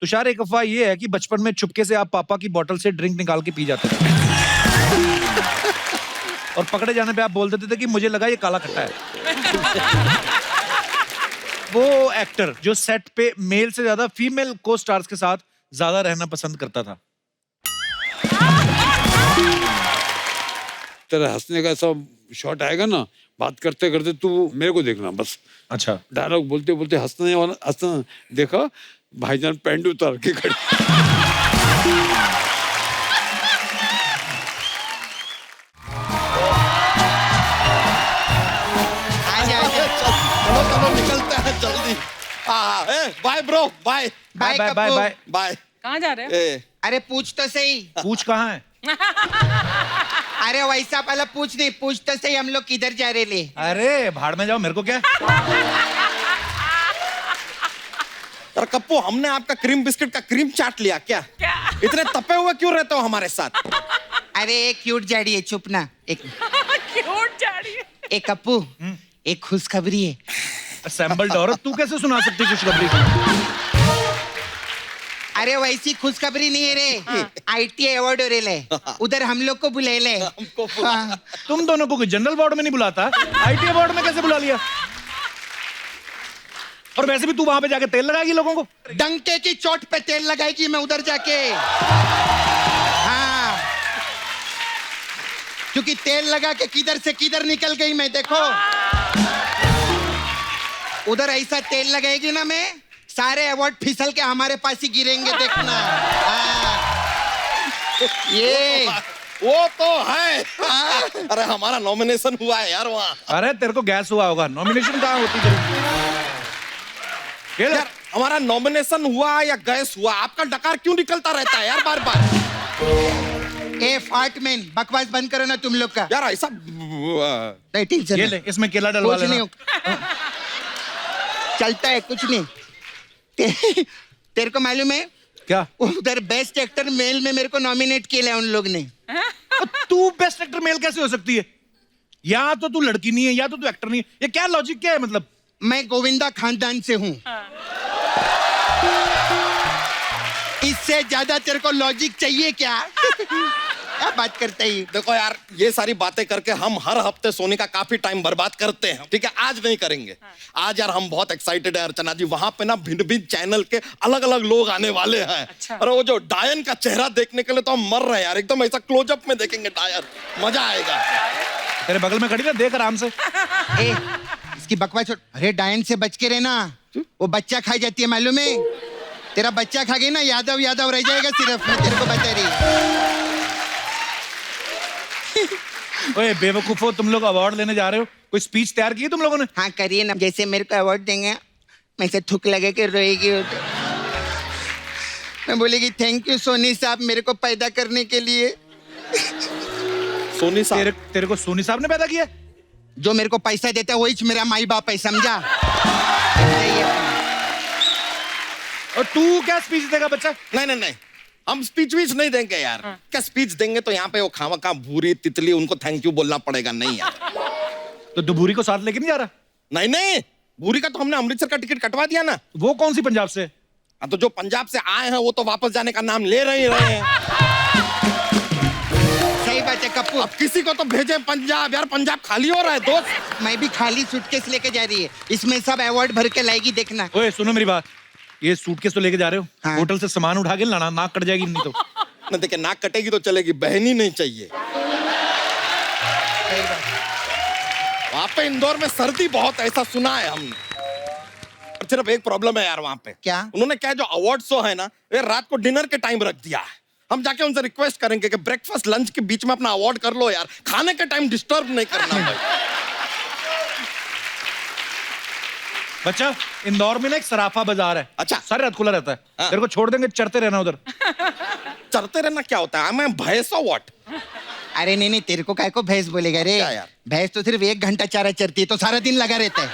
तुषार, एक अफवाह ये है कि बचपन में चुपके से आप पापा की बोतल से ड्रिंक निकाल के पी जाते थे और पकड़े जाने पे आप बोल देते थे कि मुझे लगा ये काला खट्टा है। वो एक्टर जो सेट पे मेल से ज्यादा फीमेल को स्टार्स के साथ ज्यादा रहना पसंद करता था। तेरा हंसने का सब शॉट आएगा ना, बात करते करते तू मेरे को देखना बस। अच्छा, डायलॉग बोलते बोलते हंसना देखा भाईजान पैंट उतार के खड़े। चलो चलो निकलते हैं जल्दी। Bye bro, bye bye bye bye bye. Bye. कहाँ जा रहे हो? अरे पूछ तो सही। पूछ कहाँ है? अरे वैसा पहले पूछ नहीं, पूछ तो सही हम लोग किधर जा रहे ले। अरे भाड़ में जाओ, मेरे को क्या। और कप्पू, हमने आपका क्रीम बिस्किट का क्रीम चाट लिया क्या? इतने तपे हुए क्यों रहते हो हमारे साथ? अरे एक क्यूट जाड़ी है, चुप ना। एक क्यूट जा रही है। एक कप्पू, एक खुशखबरी है। असेंबल्ड औरत, तू कैसे सुना सकती खुशखबरी को? अरे वैसी खुशखबरी नहीं है रे, आईटी अवार्ड हो रहे उधर हम लोग को बुले ले। हाँ। तुम दोनों को जनरल वार्ड में नहीं बुलाता, आईटी वार्ड में कैसे बुला लिया? और वैसे भी तू वहां पे जाके तेल लगाएगी लोगों को? डंके की चोट पे तेल लगाएगी मैं उधर जाके। हाँ, क्योंकि तेल लगा के किधर से किधर निकल गई मैं, देखो। उधर ऐसा तेल लगाएगी ना मैं, सारे अवार्ड फिसल के हमारे पास ही गिरेंगे, देखना। ये वो तो है। अरे हमारा नॉमिनेशन हुआ है यार वहाँ। अरे तेरे को गैस हुआ होगा, नॉमिनेशन कहाँ होती तेरी? यार हमारा नॉमिनेशन हुआ या गैस हुआ, आपका डकार क्यों निकलता रहता है यार बार बार? ए फाटमैन, बकवास बंद करो ना तुम लोग का। यार ऐसा ये ले, इसमें केला डलवा कुछ नहीं लेना। चलता है, कुछ नहीं। तेरे को मालूम है क्या? उधर बेस्ट एक्टर मेल में मेरे को नॉमिनेट किया है उन लोग ने। तू बेस्ट एक्टर मेल कैसे हो सकती है? या तो तू लड़की नहीं है या तो तू एक्टर नहीं है, ये क्या लॉजिक क्या है? मतलब मैं गोविंदा खानदान से हूँ। इससे ज्यादा तेरे को लॉजिक चाहिए क्या? क्या बात करते ही। देखो यार, ये सारी बातें करके हम हर हफ्ते सोनी का काफी टाइम बर्बाद करते हैं, ठीक है? आज नहीं करेंगे। आज यार हम बहुत एक्साइटेड है अर्चना जी, वहां पे ना भिन्न भिन्न चैनल के अलग अलग लोग आने वाले हैं। अच्छा। और वो जो डायन का चेहरा देखने के लिए तो हम मर रहे हैं यार, एकदम ऐसा क्लोजअप में देखेंगे डायन, मजा आएगा। तेरे बगल में खड़ी ना, देख आराम से। ए, इसकी बकवास छोड़। अरे डायन से बच के रहना, वो बच्चा खाई जाती है, मालूम है? तेरा बच्चा खा गई ना, यादव यादव रह जाएगा सिर्फ। मैं तेरे को बता रही। ओए बेवकूफो, तुम लोग अवार्ड लेने जा रहे हो, कोई स्पीच तैयार की है तुम लोगों ने? हाँ करिए ना, जैसे मेरे को अवार्ड देंगे मैं से थूक लगे के रोएगी। मैं बोलेगी थैंक यू सोनी साहब मेरे को पैदा करने के लिए। सोनी साहब? तेरे को सोनी साहब ने पैदा किया? जो मेरे को पैसा देता है वही मेरा माई बाप है, समझा? और तू क्या स्पीच देगा बच्चा? नहीं नहीं नहीं, हम स्पीच वीच नहीं देंगे यार। क्या स्पीच देंगे तो यहाँ पे वो खामा खा भूरी तितली, उनको थैंक यू बोलना पड़ेगा। नहीं यार। तो दुबूरी को साथ लेके नहीं जा रहा? नहीं नहीं, भूरी का तो हमने अमृतसर का टिकट कटवा दिया ना। वो कौन सी पंजाब से? हाँ, तो जो पंजाब से आए हैं वो तो वापस जाने का नाम ले रहे हैं। सही बात है कप्पू। अब किसी को तो भेजे पंजाब, यार पंजाब खाली हो रहा है दोस्त। मैं भी खाली सूटकेस लेके जा रही है, इसमें सब अवार्ड भर के लाएगी, देखना। ओए सुनो मेरी बात, ये सूटकेस तो लेके जा रहे हो? हाँ। होटल से सामान उठा के लाना, नाक कट जाएगी नहीं तो। न देखिए, नाक कटेगी तो चलेगी, बहन ही नहीं चाहिए। वहां पे इंदौर में सर्दी बहुत, ऐसा सुना है हमने। और सिर्फ एक प्रॉब्लम है यार वहां पे। क्या? उन्होंने क्या जो अवार्ड शो है ना, ये रात को डिनर के टाइम रख दिया है। हम जाके उनसे रिक्वेस्ट करेंगे कि ब्रेकफास्ट लंच के बीच में अपना अवार्ड कर लो यार, खाने के टाइम डिस्टर्ब नहीं करना भाई। बच्चा, इंदौर में ना एक सराफा बाजार है। अच्छा। सारी रात खुला रहता है। हाँ। तेरे को छोड़ देंगे, चरते रहना उधर। चलते रहना क्या होता है? मैं भैंस व्हाट? अरे नहीं नहीं, तेरे को काय को भैंस बोलेगा रे? क्या यार? भैंस तो सिर्फ 1 घंटा चारा चरती है, तो सारा दिन लगा रहता है।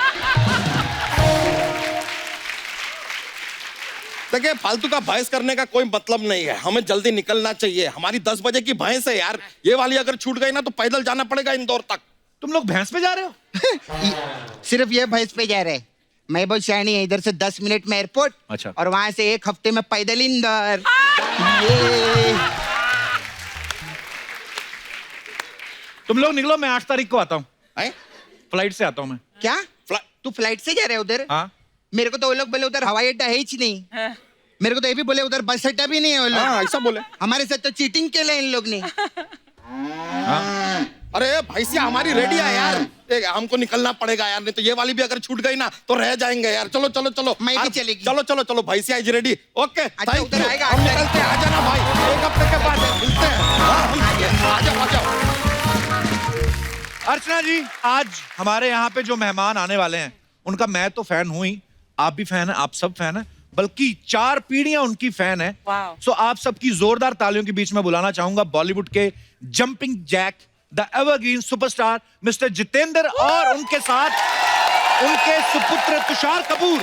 देखिए, फालतू का बहस करने का कोई मतलब नहीं है, हमें जल्दी निकलना चाहिए। हमारी 10 बजे की भैंस है यार, ये वाली अगर छूट गई ना तो पैदल जाना पड़ेगा इंदौर तक। तुम लोग भैंस पे जा रहे हो? सिर्फ ये भैंस पे जा रहे हैं, मैं बहुत शहनी है, इधर से 10 मिनट में एयरपोर्ट, अच्छा। और वहां से 1 हफ्ते में पैदल इंदौर। ये तुम लोग निकलो, मैं 8 तारीख को आता हूँ, हैं? फ्लाइट से आता हूँ मैं। क्या फ्ला- तू फ्लाइट से जा रहे उधर? हाँ मेरे को तो वो लोग बोले उधर हवाई अड्डा है ही नहीं। हाँ। मेरे को तो ये भी बोले उधर बस अड्डा भी नहीं है वो लोग। हाँ ऐसा बोले। हमारे साथ तो चीटिंग के लिए इन लोग ने। अरे भैंसिया हमारी रेडी है यार, हमको निकलना पड़ेगा यार, नहीं तो ये वाली भी अगर छूट गई ना तो रह जाएंगे यार। चलो चलो चलो, मैं भी यार, चलेगी। चलो चलो चलो, भैंसिया इज रेडी। ओके अच्छा, thank उधर you। आएगा, हम 8 निकलते हैं, आ जाना भाई, 1 हफ्ते के बाद मिलते हैं। हाँ, आ जाओ आ जाओ। अर्चना जी, आज हमारे यहाँ पे जो मेहमान आने वाले हैं उनका मैं तो फैन हूं ही, आप भी फैन हैं, आप सब फैन हैं, बल्कि 4 पीढ़ियां उनकी फैन है। वाह। सो आप सबकी जोरदार तालियों के बीच में बुलाना चाहूंगा बॉलीवुड के jumping jack, the evergreen superstar mister Jeetendra, और उनके साथ उनके सुपुत्र तुषार कपूर।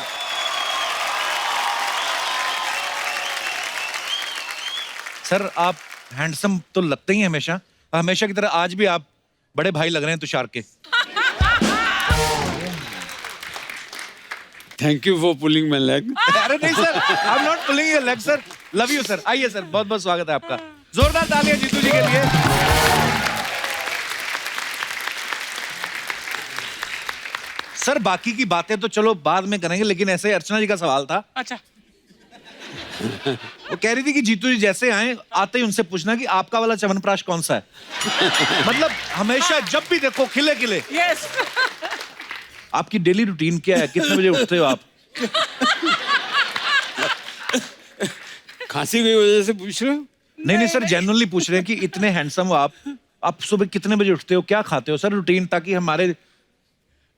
सर, आप हैंडसम तो लगते ही हैं हमेशा, हमेशा की तरह आज भी आप बड़े भाई लग रहे हैं तुषार के। Thank you for pulling my leg. अरे नहीं sir, I am not pulling your leg sir, love you sir. आइए सर, बहुत बहुत स्वागत है आपका। जोरदार तालियां जीतू जी के लिए। सर, बाकी की बातें तो चलो बाद में करेंगे, लेकिन ऐसे अर्चना जी का सवाल था। अच्छा। वो कह रही थी कि जीतू जी जैसे आए, आते ही उनसे पूछना कि आपका वाला च्यवनप्राश कौन सा है। मतलब हमेशा जब भी देखो खिले खिले। यस। आपकी डेली रूटीन क्या है, कितने बजे उठते हो आप? खांसी की वजह से पूछ रहे हो? नहीं नहीं सर, जेन्युइनली पूछ रहे हैं कि इतने हैंडसम हो आप सुबह कितने बजे उठते हो, क्या खाते हो सर, रूटीन, ताकि हमारे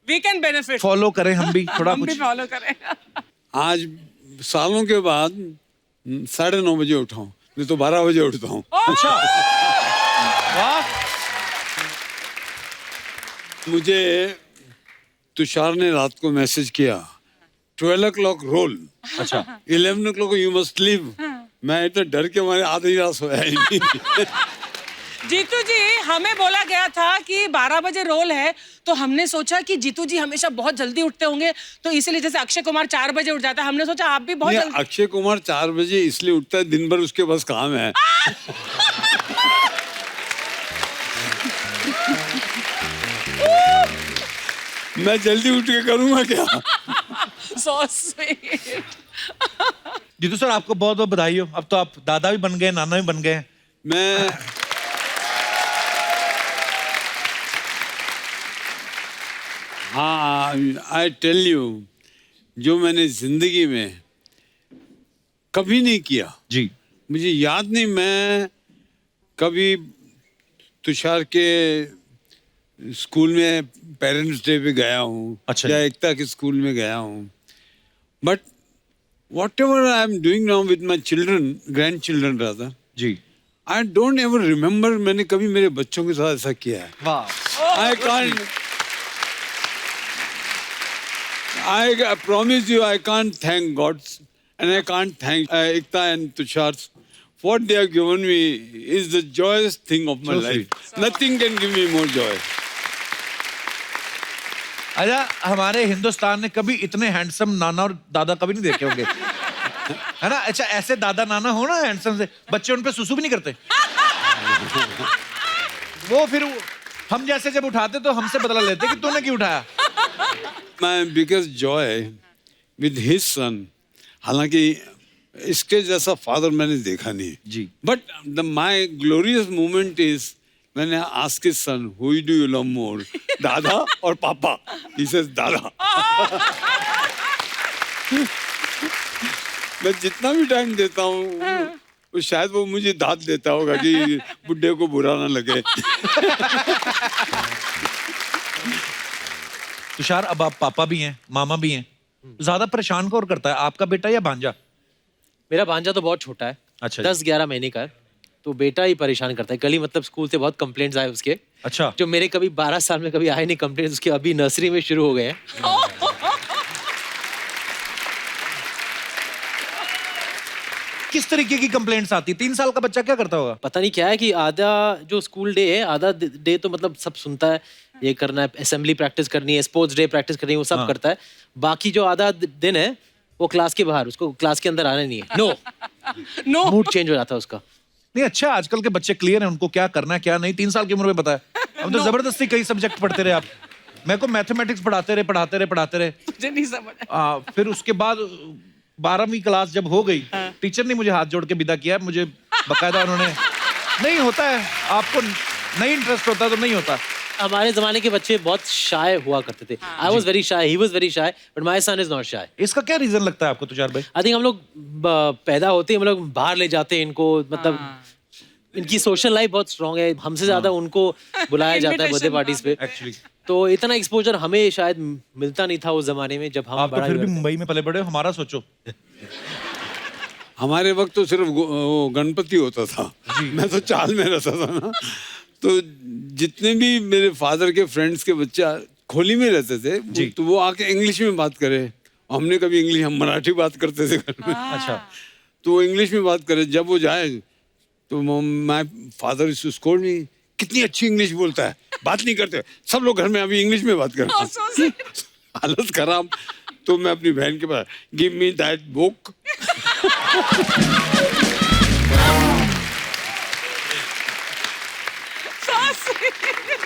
वी कैन बेनिफिट, फॉलो करें हम भी थोड़ा हम भी कुछ। फॉलो करें। आज सालों के बाद 9:30 बजे उठा हूँ, नहीं तो 12 बजे उठता हूँ। अच्छा, वाह। मुझे तुषार ने रात को मैसेज किया 12 o'clock रोल, अच्छा 11 o'clock यू मस्ट लीव। मैं इतना डर के मारे आधी रात सोया ही नहीं। जीतू जी, हमें बोला गया था कि 12 बजे रोल है, तो हमने सोचा कि जीतू जी हमेशा बहुत जल्दी उठते होंगे, तो इसीलिए जैसे अक्षय कुमार 4 बजे उठ जाता है, हमने सोचा आप भी बहुत नहीं, जल्दी। अक्षय कुमार 4 बजे इसलिए उठता है, दिन भर उसके पास काम है। मैं जल्दी उठ के करूंगा क्या? So sweet. जीतू सर, आपको बहुत बहुत बधाई हो, अब तो आप दादा भी बन गए, नाना भी बन गए। मैं हाँ, आई टेल यू, जो मैंने जिंदगी में कभी नहीं किया, जी मुझे याद नहीं मैं कभी तुषार के स्कूल में पेरेंट्स डे पे गया हूँ, अच्छा या जी। एकता के स्कूल में गया हूँ, but what ever I am doing now with my children, grand children rather, जी, आई डोंट एवर रिमेम्बर मैंने कभी मेरे बच्चों के साथ ऐसा किया है। वाह। I can't. I promise you, I can't thank God, and I can't thank Ekta and Tushar. What they have given me is the joyous thing of my So life. sweet. Nothing can give me more joy. अच्छा, हमारे हिंदुस्तान ने कभी इतने handsome नाना और दादा कभी नहीं देखे होंगे, है ना? अच्छा, ऐसे दादा नाना हो ना हैंडसम से, बच्चे उन पे सुसु भी नहीं करते। वो फिर हम जैसे जब उठाते तो हमसे बदला लेते कि तूने क्यों उठाया। My biggest joy with his son, हालांकि इसके जैसा फादर मैंने देखा नहीं जी। But my glorious moment is when I ask his son, who do you love more, दादा और पापा? He says दादा। मैं जितना भी टाइम देता हूँ, वो शायद वो मुझे दाद देता होगा कि बुड्ढे को बुरा ना लगे। तुषार, अब आप पापा भी हैं, मामा भी हैं, ज्यादा परेशान कौन करता है, आपका बेटा या भांजा? मेरा भांजा तो बहुत छोटा है, अच्छा जी। 10-11 महीने का है, तो बेटा ही परेशान करता है। कल ही मतलब स्कूल से बहुत कंप्लेंट्स आए उसके, अच्छा, जो मेरे कभी 12 साल में कभी आए नहीं कंप्लेंट्स, उसके अभी नर्सरी में शुरू हो गए हैं। किस तरीके की कंप्लेंट्स आती? 3 साल का बच्चा क्या करता होगा? पता नहीं क्या है कि आधा जो स्कूल डे है, आधा डे तो मतलब सब सुनता है ये करना है, असेंबली प्रैक्टिस करनी है, स्पोर्ट्स डे प्रैक्टिस करनी है, वो सब करता है। बाकी जो आधा दिन है वो क्लास के बाहर, उसको क्लास के अंदर आना नहीं है। नो नो मूड चेंज हो जाता है उसका। नहीं अच्छा, आजकल के बच्चे क्लियर हैं, उनको क्या करना है क्या नहीं। 3 साल की उम्र में पता है। हम तो जबरदस्ती कई सब्जेक्ट पढ़ते रहे। आप मेरे को मैथमेटिक्स पढ़ाते रहे। मुझे नहीं समझ आया। फिर उसके बाद 12वीं क्लास जब हो गई, टीचर ने मुझे हाथ जोड़ के विदा किया। मुझे बकायदा उन्होंने, नहीं होता है, आपको नहीं इंटरेस्ट होता तो नहीं होता। हमारे जमाने के बच्चे बहुत शाय हुआ करते थे। I was very shy, he was very shy, but my son is not shy. इसका क्या रीजन लगता है आपको तुषार भाई? आई थिंक हम लोग पैदा होते ही हम लोग बाहर ले जाते हैं इनको, मतलब इनकी सोशल लाइफ बहुत स्ट्रांग है, हमसे ज्यादा उनको बुलाया जाता है बर्थडे पार्टीज पे। एक्चुअली तो इतना एक्सपोजर हमें शायद मिलता नहीं था उस जमाने में जब हम आप तो बड़ा फिर हुए भी थे। मुंबई में पले बड़े हो, हमारा सोचो। हमारे वक्त तो सिर्फ वो गणपति होता था। मैं तो चाल में रहता था ना, तो जितने भी मेरे फादर के फ्रेंड्स के बच्चे खोली में रहते थे, तो वो आके इंग्लिश में बात करे। हमने कभी इंग्लिश, हम मराठी बात करते थे घर में। अच्छा, तो वो इंग्लिश में बात करे। जब वो जाए तो my father is to scold me, कितनी अच्छी इंग्लिश बोलता है, बात नहीं करते सब लोग घर में, अभी इंग्लिश में बात कर रहे हैं। हालत खराब। तो मैं अपनी बहन के पास, गिव मी दैट बुक।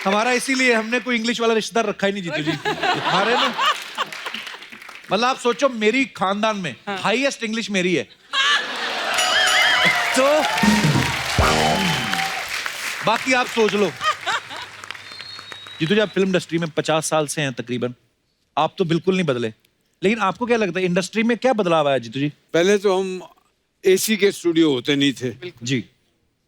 हमारा इसीलिए हमने कोई इंग्लिश वाला रिश्तेदार रखा ही नहीं जीतू जी। हमारे ना, मतलब आप सोचो, मेरी खानदान में हाईएस्ट इंग्लिश मेरी है। तो बाकी आप सोच लो। जीतू जी, आप फिल्म इंडस्ट्री में 50 साल से हैं तकरीबन, आप तो बिल्कुल नहीं बदले, लेकिन आपको क्या लगता है इंडस्ट्री में क्या बदलाव आया जीतू जी? पहले तो हम एसी के स्टूडियो होते नहीं थे जी,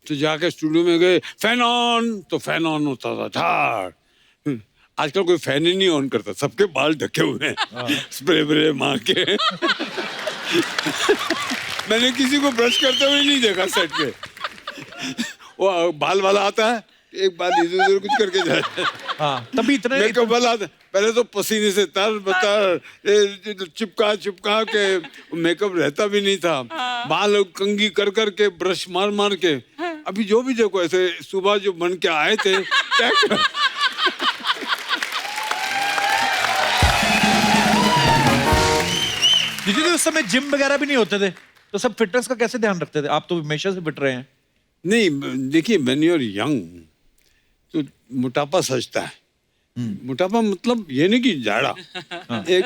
तो जाके स्टूडियो में गए, फैन ऑन, तो फैन ऑन होता था झाड़। आजकल कोई फैन ही नहीं ऑन करता, सबके बाल ढके हुए हैं स्प्रे ब्रे मार के। मैंने किसी को ब्रश करते हुए नहीं देखा सेट पे। वो बाल वाला आता है, एक बाल इधर उधर कुछ करके जाए। हाँ, तभी इतने मेकअप वाला आता है, पहले तो पसीने से तर बतर चिपका के मेकअप रहता भी नहीं था। बाल कंघी कर कर के, ब्रश मार मार के। अभी जो भी देखो ऐसे सुबह जो बन के आए थे, जीतू जी उस समय जिम वगैरह भी नहीं होते थे, तो सब फिटनेस का कैसे ध्यान रखते थे? आप तो हमेशा से फिट रहे हैं। नहीं देखिए, व्हेन यू आर यंग तो मोटापा सजता है। मोटापा मतलब ये नहीं कि जाड़ा, एक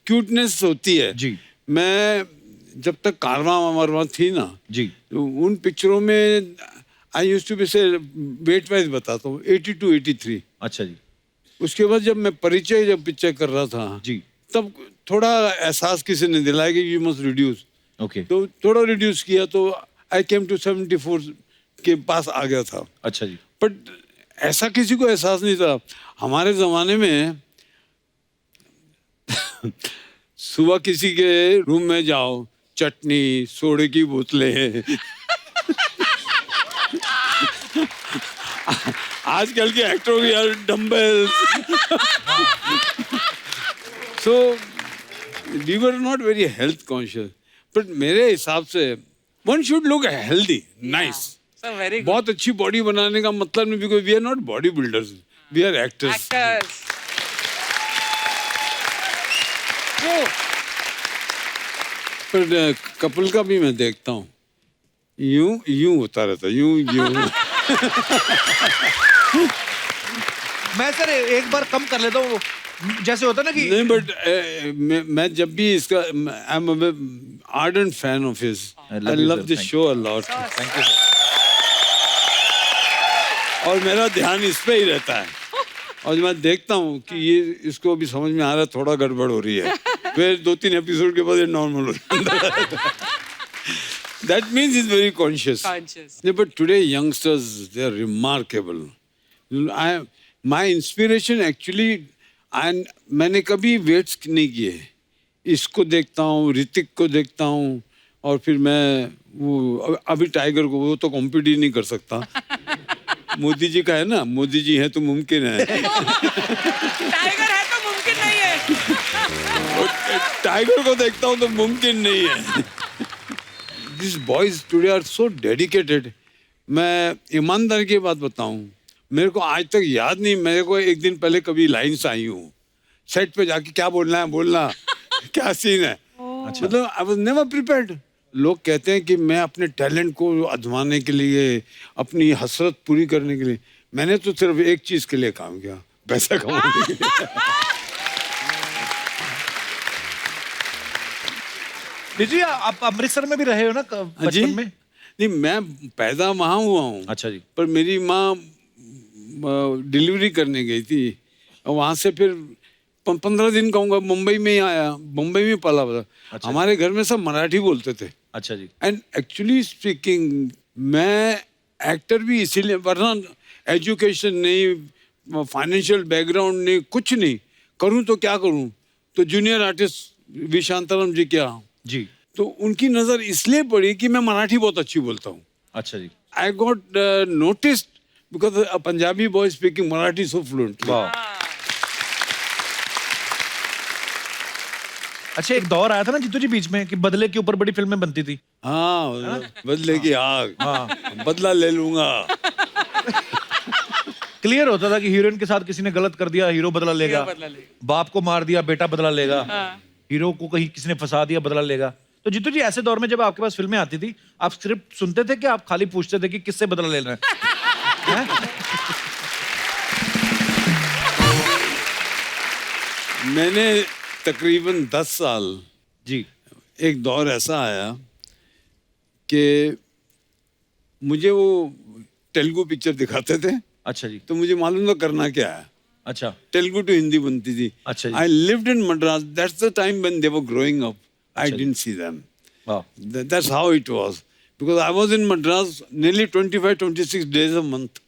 क्यूटनेस होती है। जी। मैं जब तक कारवां वारवां थी ना जी, तो उन पिक्चरों में आई यूज्ड टू बी से वेट वाइज बताता हूँ 82 83। अच्छा जी, उसके बाद जब मैं परिचय जब पिक्चर कर रहा था जी, तब थोड़ा एहसास किसी ने दिलाया कि यू मस्ट रिड्यूस। ओके, तो थोड़ा रिड्यूस किया तो आई केम टू 74 के पास आ गया था। अच्छा जी, बट ऐसा किसी को एहसास नहीं था हमारे जमाने में। सुबह किसी के रूम में जाओ, चटनी सोडे की बोतलें। आजकल के एक्टरों की यार dumbbells. So we were not very health conscious, but मेरे हिसाब से one should look healthy, nice. Very good बहुत अच्छी बॉडी बनाने का मतलब नहीं, because we are not body builders, we are actors. Actors. पर कपिल का भी मैं देखता हूँ, यूं यूं होता रहता, यूं यूं। मैं सर एक बार कम कर लेता हूँ, जैसे होता है ना कि नहीं बट मैं जब भी इसका, I am ardent fan of his, I love this show a lot. Thank you sir. और मेरा ध्यान इस पे ही रहता है, और मैं देखता हूँ कि ये इसको अभी समझ में आ रहा है थोड़ा गड़बड़ हो रही है, फिर 2-3 एपिसोड के बाद ये नॉर्मल हो रहा है। That means he's very conscious. Conscious. Yeah, but today youngsters, they are remarkable. My inspiration actually, and मैंने कभी वेट्स नहीं किए। इसको देखता हूँ, ऋतिक को देखता हूँ, और फिर मैं वो अभी टाइगर को, वो तो कॉम्पीट ही नहीं कर सकता। मोदी जी का है ना, मोदी जी है तो मुमकिन है। टाइगर है तो मुमकिन नहीं है। टाइगर को देखता हूँ तो मुमकिन नहीं है। These boys today are so dedicated. मैं ईमानदारी की बात बताऊं, मेरे को आज तक याद नहीं, मेरे को एक दिन पहले कभी लाइन्स आई हूँ सेट पे जाके, क्या बोलना है बोलना, क्या सीन है, मतलब आई वाज नेवर प्रिपेयर्ड। लोग कहते हैं कि मैं अपने टैलेंट को आजमाने के लिए, अपनी हसरत पूरी करने के लिए, मैंने तो सिर्फ एक चीज के लिए काम किया, पैसा कमाने के लिए। जी आप अमृतसर में भी रहे हो ना जी बचपन में? नहीं, मैं पैदा वहाँ हुआ हूँ। अच्छा जी। पर मेरी माँ डिलीवरी करने गई थी और वहाँ से फिर 15 दिन कहूँगा मुंबई में ही आया, मुंबई में पला बड़ा। अच्छा। हमारे घर में सब मराठी बोलते थे। अच्छा जी। एंड एक्चुअली स्पीकिंग मैं एक्टर भी इसीलिए, वरना एजुकेशन नहीं, फाइनेंशियल बैकग्राउंड नहीं, कुछ नहीं, करूँ तो क्या करूँ, तो जूनियर आर्टिस्ट वी शांताराम जी क्या, जी। तो उनकी नज़र इसलिए पड़ी कि मैं मराठी बहुत अच्छी बोलता हूँ। अच्छा जी। I got noticed because a Punjabi boy speaking Marathi so fluently. वाह। अच्छा, एक दौर आया था ना जीतू जी बीच में कि बदले के ऊपर बड़ी फिल्में बनती थी। हाँ, बदले की आग, बदला ले लूंगा। क्लियर होता था कि हीरोइन के साथ किसी ने गलत कर दिया, हीरो बदला लेगा, बाप को मार दिया, बेटा बदला लेगा, हीरो को कहीं किसी ने फंसा दिया, बदला लेगा। तो जीतू जी ऐसे दौर में जब आपके पास फिल्में आती थी, आप स्क्रिप्ट सुनते थे कि आप खाली पूछते थे कि किससे बदला लेना है? हैं? मैंने तकरीबन 10 साल, जी। एक दौर ऐसा आया कि मुझे वो तेलुगु पिक्चर दिखाते थे, अच्छा जी। तो मुझे मालूम था करना क्या है। अच्छा। तेलुगु टू हिंदी बनती थी। अच्छा जी। I lived in Madras. That's the time when they were growing up. I didn't see them. वाह। That's how it was. Because I was in Madras nearly 25-26 days a month.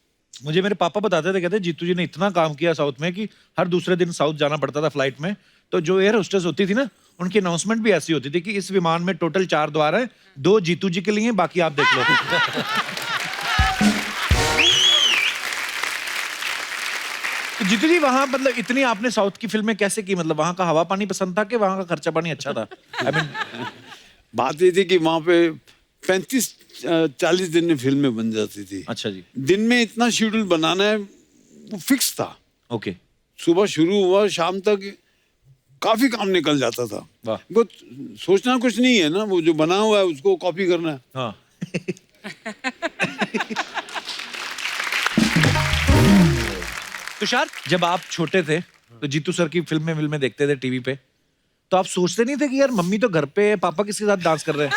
मुझे मेरे पापा बताते थे, कहते जीतू जी ने इतना काम किया साउथ में कि हर दूसरे दिन साउथ जाना पड़ता था फ्लाइट में। तो जो एयर होस्टेस होती थी ना, उनकी अनाउंसमेंट भी ऐसी होती थी कि इस विमान में टोटल 4 द्वार हैं, 2 जीतू जी के लिए, बाकी आप देख लो। तो जीतू जी वहां मतलब इतनी आपने साउथ की फिल्में कैसे की? मतलब वहां का हवा पानी पसंद था कि वहां का खर्चा पानी अच्छा था? आई मीन बात ये थी कि वहाँ पे 35-40 दिन में फिल्में बन जाती थी। अच्छा जी। दिन में इतना शेड्यूल बनाना है वो फिक्स था। ओके। सुबह शुरू हुआ, शाम तक काफी काम निकल जाता था। वाह। वो सोचना कुछ नहीं है ना, वो जो बना हुआ है उसको कॉपी करना है। हाँ। तुषार, जब आप छोटे थे तो जीतू सर की फिल्में देखते थे टीवी पे, तो आप सोचते नहीं थे कि यार मम्मी तो घर पे है, पापा किसके साथ डांस कर रहे हैं?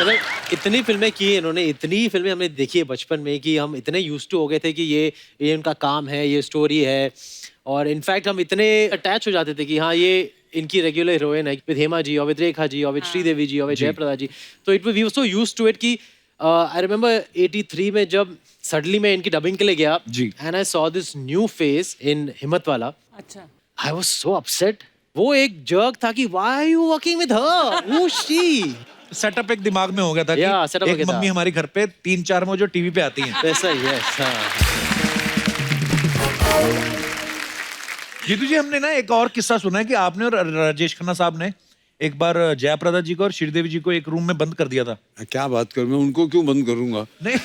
मतलब इतनी फिल्में की है इन्होंने, इतनी फिल्में हमने देखी है बचपन में कि हम इतने यूज्ड टू हो गए थे कि ये उनका काम है, ये स्टोरी है। और इनफैक्ट हम इतने अटैच हो जाते थे कि हाँ ये इनकी रेगुलर हीरोइन है, विद हेमा जी और विद रेखा जी और विद श्रीदेवी जी और विद जयप्रदा जी। तो it we were so used to it कि आई रिमेंबर 83 में जब सडनली मैं इनकी डबिंग के लिए गया and I saw this new face in Himmatwala वाला। अच्छा। I was so upset. वो एक जर्क था कि why are you working with her, who is she. Setup एक दिमाग में हो गया था Yeah, कि setup हो एक गया था। मम्मी हमारी घर पे 3-4 में जो टीवी पे आती हैं। वैसा ही है। हाँ। जीतू जी, हमने ना एक और किस्सा सुना है कि आपने और राजेश खन्ना साहब ने एक बार जयप्रदा जी को और श्रीदेवी जी को एक रूम में बंद कर दिया था। क्या बात करूं, मैं उनको क्यों बंद करूंगा? नहीं।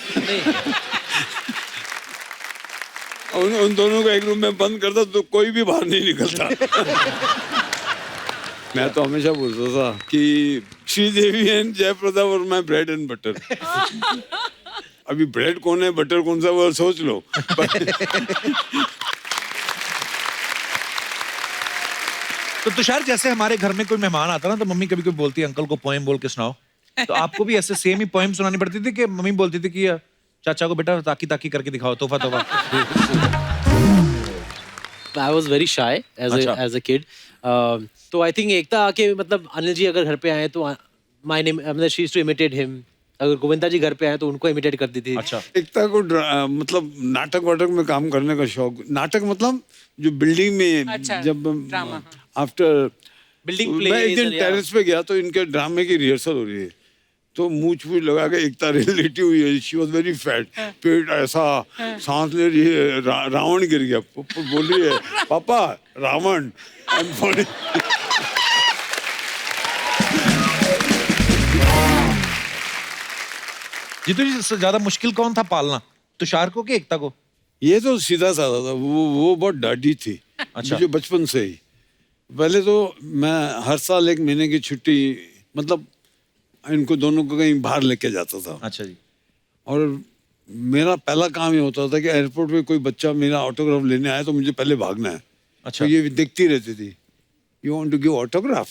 उन दोनों को एक रूम में बंद करता तो कोई भी बाहर नहीं निकलता। मैं तो हमेशा बोलता था कि Sridevi and Jaya Prada were my bread and butter. अभी ब्रेड कौन है, बटर कौन सा, वो सोच लो। तो तुषार, जैसे हमारे घर में कोई मेहमान आता ना तो मम्मी कभी कभी बोलती है अंकल को पोएम बोल के सुनाओ, तो आपको भी ऐसे सेम ही पोएम सुनानी पड़ती थी कि मम्मी बोलती थी कि चाचा को बेटा ताकी ताकी करके दिखाओ, तोहफा तोहफा? I was very shy as a kid. तो I think एकता आके मतलब अनिल जी अगर घर पे आए तो my name मतलब she used to imitate him. अगर गोविंदा जी घर पे आए तो उनको इमिटेट करती थी। अच्छा। एकता को मतलब नाटक वाटक में काम करने का शौक। नाटक मतलब जो बिल्डिंग में अच्छा, जब ड्रामा। आफ्टर बिल्डिंग मैं एक दिन टेरेस पे गया तो इनके ड्रामे की रिहर्सल हो रही है, तो मूछ फूछ लगा के एकता लेटी हुई है। शी वाज वेरी फैट, पेट ऐसा, सांस ले रही है, रावण गिर गया। बोल रही है पापा रावण। जीतू जी, सबसे ज्यादा मुश्किल कौन था पालना, तुषार को कि एकता को? ये तो सीधा साधा था, वो बहुत डाढ़ी थी। अच्छा। मुझे बचपन से ही। पहले तो मैं हर साल 1 महीने की छुट्टी, मतलब इनको दोनों को कहीं बाहर लेके जाता था। अच्छा जी। और मेरा पहला काम ये होता था कि एयरपोर्ट पे कोई बच्चा मेरा ऑटोग्राफ लेने आया तो मुझे पहले भागना है। अच्छा। तो ये देखती रहती थी, you want to give autograph,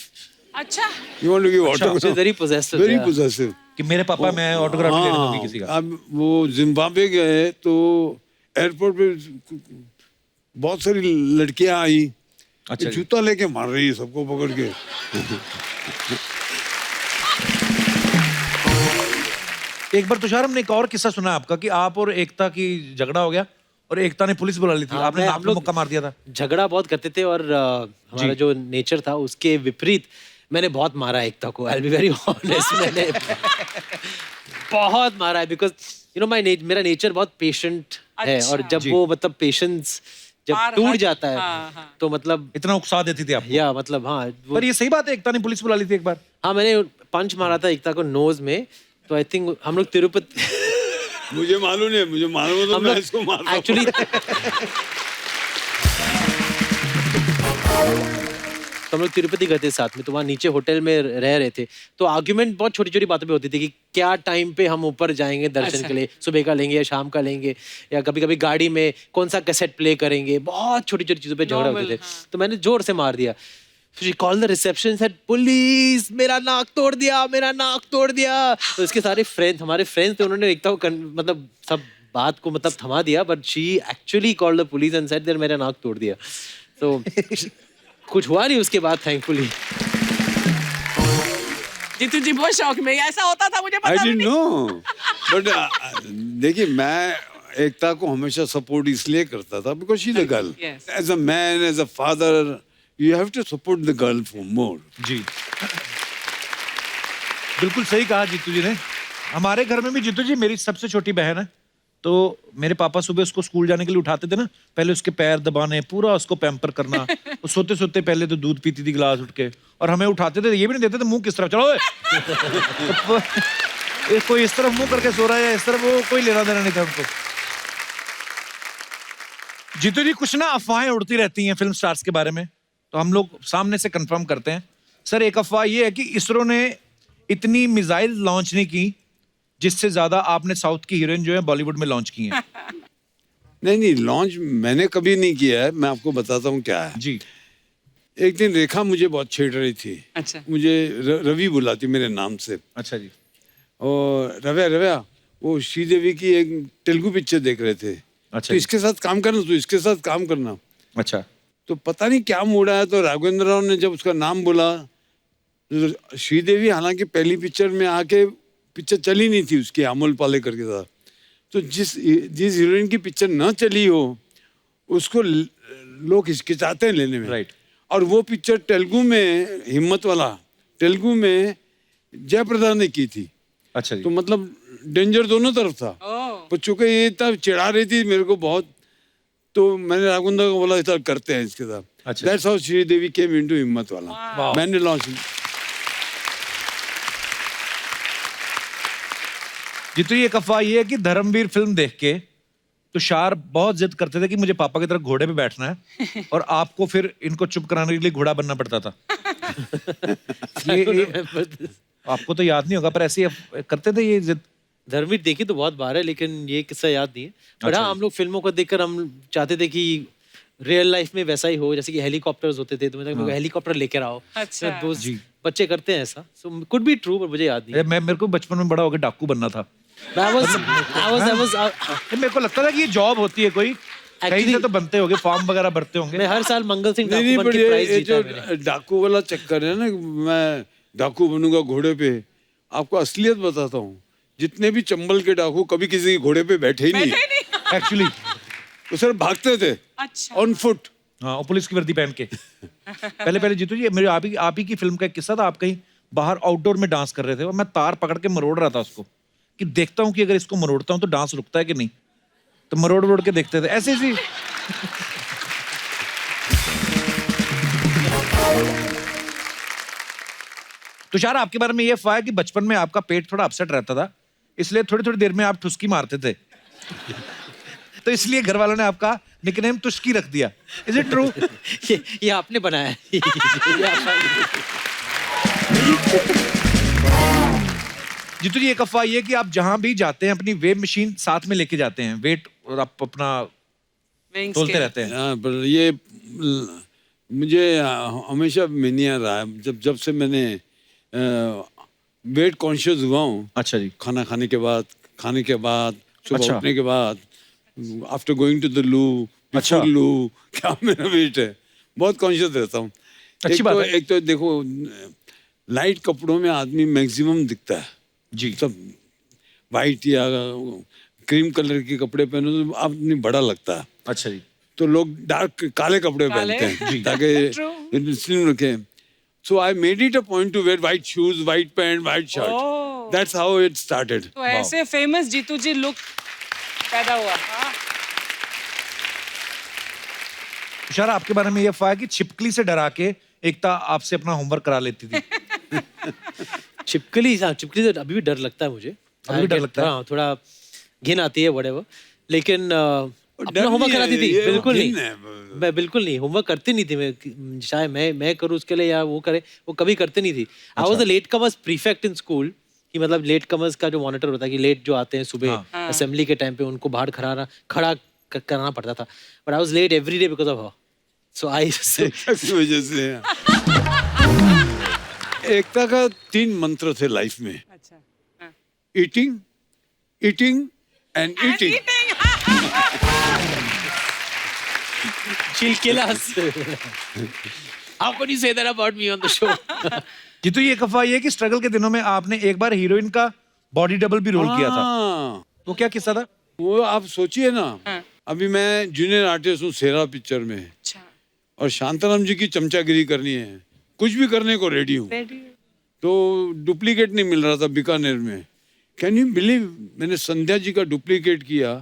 अच्छा you want to give She's autograph. very possessive, very yeah. Possessive. कि मेरे पापा मैं ऑटोग्राफ लेने दूंगी किसी का। अब वो जिम्बाब्वे गए तो एयरपोर्ट पे बहुत सारी लड़कियां आई, अच्छा जी। जूता लेके मार रही है सबको पकड़ के। एक बार तुषार हमने एक और किस्सा सुना आपका कि आप और एकता की झगड़ा हो गया और एकता ने पुलिस बुला ली थी, हाँ, आपने हम नाक में लोग मुक्का मार दिया था। झगड़ा बहुत करते थे और हमारा जो नेचर था उसके विपरीत मैंने बहुत मारा एकता को। आई बी वेरी ऑनेस्ट, मैंने बहुत मारा है बिकॉज यू नो मेरा नेचर बहुत पेशेंट है। अच्छा। और जब जी। वो मतलब पेशेंस जब पार टूट हद- जाता है हाँ, हाँ। तो मतलब इतना उकसा देती थी आप। या मतलब हाँ पर ये सही बात है, एकता ने पुलिस बुला ली थी एक बार। हाँ मैंने पंच मारा था एकता को नोज में। तो आई थिंक हम लोग तिरुपति मुझे मालूम है, मुझे मालूम है तो हम मैं लोग इसको मारता हूँ। एक्चुअली तो हम लोग तिरुपति गए थे साथ में, तो वहाँ नीचे होटल में रह रहे थे। तो आर्ग्यूमेंट बहुत छोटी छोटी बातों पे होती थी कि क्या टाइम पे हम ऊपर जाएंगे दर्शन के लिए, सुबह का लेंगे या शाम का लेंगे, या कभी कभी गाड़ी में कौन सा कैसेट प्ले करेंगे। बहुत छोटी छोटी चीज़ों पे झगड़ा होते थे। तो मैंने जोर से मार दिया। She call the reception, said police, मेरा नाक तोड़ दिया, मेरा नाक तोड़ दिया। तो इसके सारे फ्रेंड्स, हमारे फ्रेंड्स थे, उन्होंने एकता को मतलब सब बात को मतलब थमा दिया, but she actually called the police and said there मेरा नाक तोड़ दिया। तो कुछ हुआ नहीं उसके बाद थैंकफुली। जीतू जी बहुत शौक में ऐसा होता था, मुझे आई पता डिडंट नहीं। नो, बट देखिए मैं एकता को हमेशा सपोर्ट इसलिए करता था because she is a girl. Yes. As a man, as a father, you have to support the girl for more. जी बिल्कुल सही कहा जीतू जी ने। हमारे घर में भी जीतू जी मेरी सबसे छोटी बहन है, तो मेरे पापा सुबह उसको स्कूल जाने के लिए उठाते थे ना, पहले उसके पैर दबाने, पूरा उसको पैम्पर करना। वो सोते सोते पहले तो दूध पीती थी गिलास उठ के, और हमें उठाते थे, ये भी नहीं देते थे मुंह किस तरफ, चलो ओए। तो कोई इस तरफ मुंह करके सो रहा है, इस तरफ, वो कोई लेना देना नहीं था उनको। जीतू जी कुछ ना अफवाहें उड़ती रहती हैं फिल्म स्टार्स के बारे में, तो हम लोग सामने से कंफर्म करते हैं। सर एक अफवाह ये है कि इसरो ने इतनी मिसाइल लॉन्च नहीं की जिससे ज्यादा आपने साउथ की हीरोइन जो है बॉलीवुड में लॉन्च की हैं। नहीं, लॉन्च मैंने कभी नहीं किया है। मैं आपको बताता हूँ क्या है। जी। एक दिन रेखा मुझे बहुत छेड़ रही थी। अच्छा। मुझे रवि बुलाती मेरे नाम से, अच्छा जी। और रव्या वो श्रीदेवी की एक तेलुगु पिक्चर देख रहे थे। अच्छा तो जी। इसके साथ काम करना, तो इसके साथ काम करना। अच्छा। तो पता नहीं क्या मूड आया, तो राघवेंद्र राव ने जब उसका नाम बोला, तो श्रीदेवी हालांकि पहली पिक्चर में आके, पिक्चर चली नहीं थी उसकी, अमोल पालेकर के साथ, तो जिस हीरोइन की पिक्चर न चली हो उसको लोग हिचकिचाते हैं लेने में। राइट। और वो पिक्चर तेलुगु में, हिम्मत वाला तेलुगु में जयप्रदा ने की थी। अच्छा जी। तो मतलब डेंजर दोनों तरफ था। पर चूंकि ये तब चिढ़ा रही थी मेरे को बहुत, तो मैंने राघवेंद्र को बोला इतना करते हैं इसके साथ। अच्छा। That's how Sridevi came into हिम्मत वाला। मैंने लॉन्च। जीतू ये एक अफवाह ये है कि धर्मवीर फिल्म देख के तुषार बहुत जिद करते थे कि मुझे पापा की तरह घोड़े पे बैठना है, और आपको फिर इनको चुप कराने के लिए घोड़ा बनना पड़ता था। ये आपको तो याद नहीं होगा, पर ऐसे ही करते थे ये जिद। धर्मवीर देखी तो बहुत बार है, लेकिन ये किस्सा याद नहीं है। पर अच्छा हाँ, जी। हम लोग फिल्मों को देखकर हम चाहते थे कि रियल लाइफ में वैसा ही हो, जैसे कि हेलीकॉप्टर्स होते थे, तो मतलब हेलीकॉप्टर लेकर आओ। अच्छा। तो दोस्त बच्चे करते हैं ऐसा, सो कुड बी ट्रू, पर मुझे याद नहीं। मेरे को बचपन में बड़ा होकर डाकू बनना था। I was मेरे को लगता था कि ये जॉब होती है कोई, कहीं से तो बनते होंगे, फॉर्म वगैरह भरते होंगे। मैं हर साल मंगल सिंह नहीं डाकू बन पर के प्राइज ये जीता जो है मैंने। डाकू वाला चक्कर है ना, मैं डाकू बनूंगा घोड़े पे, आपको असलियत बताता हूँ, जितने भी चंबल के डाकू कभी किसी के घोड़े पे बैठे ही नहीं। एक्चुअली वो सिर्फ भागते थे अच्छा। On foot. हाँ, और पुलिस की वर्दी पहन के। पहले जीतू जी, मेरे आप ही की फिल्म का एक किस्सा था। आप कहीं बाहर आउटडोर में डांस कर रहे थे और मैं तार पकड़ के मरोड़ रहा था उसको, कि देखता हूँ कि अगर इसको मरोड़ता हूँ तो डांस रुकता है कि नहीं, तो मरोड़ के देखते थे ऐसे ही। तुषार आपके बारे में ये अफवाह है कि बचपन में आपका पेट थोड़ा अपसेट रहता था, इसलिए थोड़ी थोड़ी देर में आप ठुसकी मारते थे। तो इसलिए घर वालों ने आपका निकनेम तुष्की रख दिया। Is it true? ये आपने बनाया है। ये जीतू जी, एक अफवाह ये कि आप जहां भी जाते हैं अपनी वेब मशीन साथ में लेके जाते हैं, वेट और आप अपना Weighing तोलते scale. रहते हैं। हाँ, पर ये मुझे हमेशा मैनिया रहा है। जब से मैंने वेट कॉन्शियस हुआ हूँ, अच्छा जी। खाना खाने के बाद सुबह अच्छा। उठने के बाद, आफ्टर गोइंग टू द लू, अच्छा। बिफोर लू, क्या मेरा वेट है, बहुत कॉन्शियस रहता हूँ। अच्छी बात है। एक तो देखो, लाइट कपड़ों में आदमी मैक्सिमम दिखता है जी। सब, वाइट या क्रीम कलर के कपड़े पहनो तो आदमी बड़ा लगता है। अच्छा जी। तो लोग डार्क काले कपड़े काले? पहनते हैं जी। ताकि स्लिम रखे। So I made it a point to wear white shoes, white pant, white shirt. Oh. That's how it started. तो ऐसे फेमस जीतू जी लुक पैदा हुआ। तुषार, आपके बारे में ये अफवाह है कि छिपकली से डरा के एकता आपसे अपना होमवर्क करा लेती थी। छिपकली, हाँ छिपकली से अभी भी डर लगता है मुझे। अभी भी डर लगता है? हाँ, थोड़ा घिन आती है whatever। लेकिन अपना डर होमवर्क नहीं है, कराती थी, ये बिल्कुल घिन नहीं। है। मैं बिल्कुल नहीं, होमवर्क करती नहीं थी। मैं चाहे मैं करूँ उसके लिए या वो करे, वो कभी करती नहीं थी। I was the late commerce prefect in school, कि मतलब लेट कमर्स का जो मॉनिटर होता है कि लेट जो आते हैं सुबह असेंबली के टाइम पे, उनको बाहर खड़ा करना पड़ता था। But I was late every day because of her. So I की वजह से एकता का 3 मंत्र थे लाइफ में, अच्छा। हाँ। Eating, eating and eating. she'll kill us. How could you say that about me on the show? Jeetu, ये एक अफवाह ये है कि स्ट्रगल के दिनों में आपने एक बार हीरोइन का बॉडी डबल भी रोल किया था। हाँ, वो क्या किस्सा था? वो आप सोचिए ना, अभी मैं जूनियर आर्टिस्ट हूँ सेरा पिक्चर में, अच्छा। और शांताराम जी की चमचागिरी करनी है, कुछ भी करने को रेडी हूँ। तो डुप्लीकेट नहीं मिल रहा था बीकानेर में। कैन यू बिलीव, मैंने संध्या जी का डुप्लीकेट किया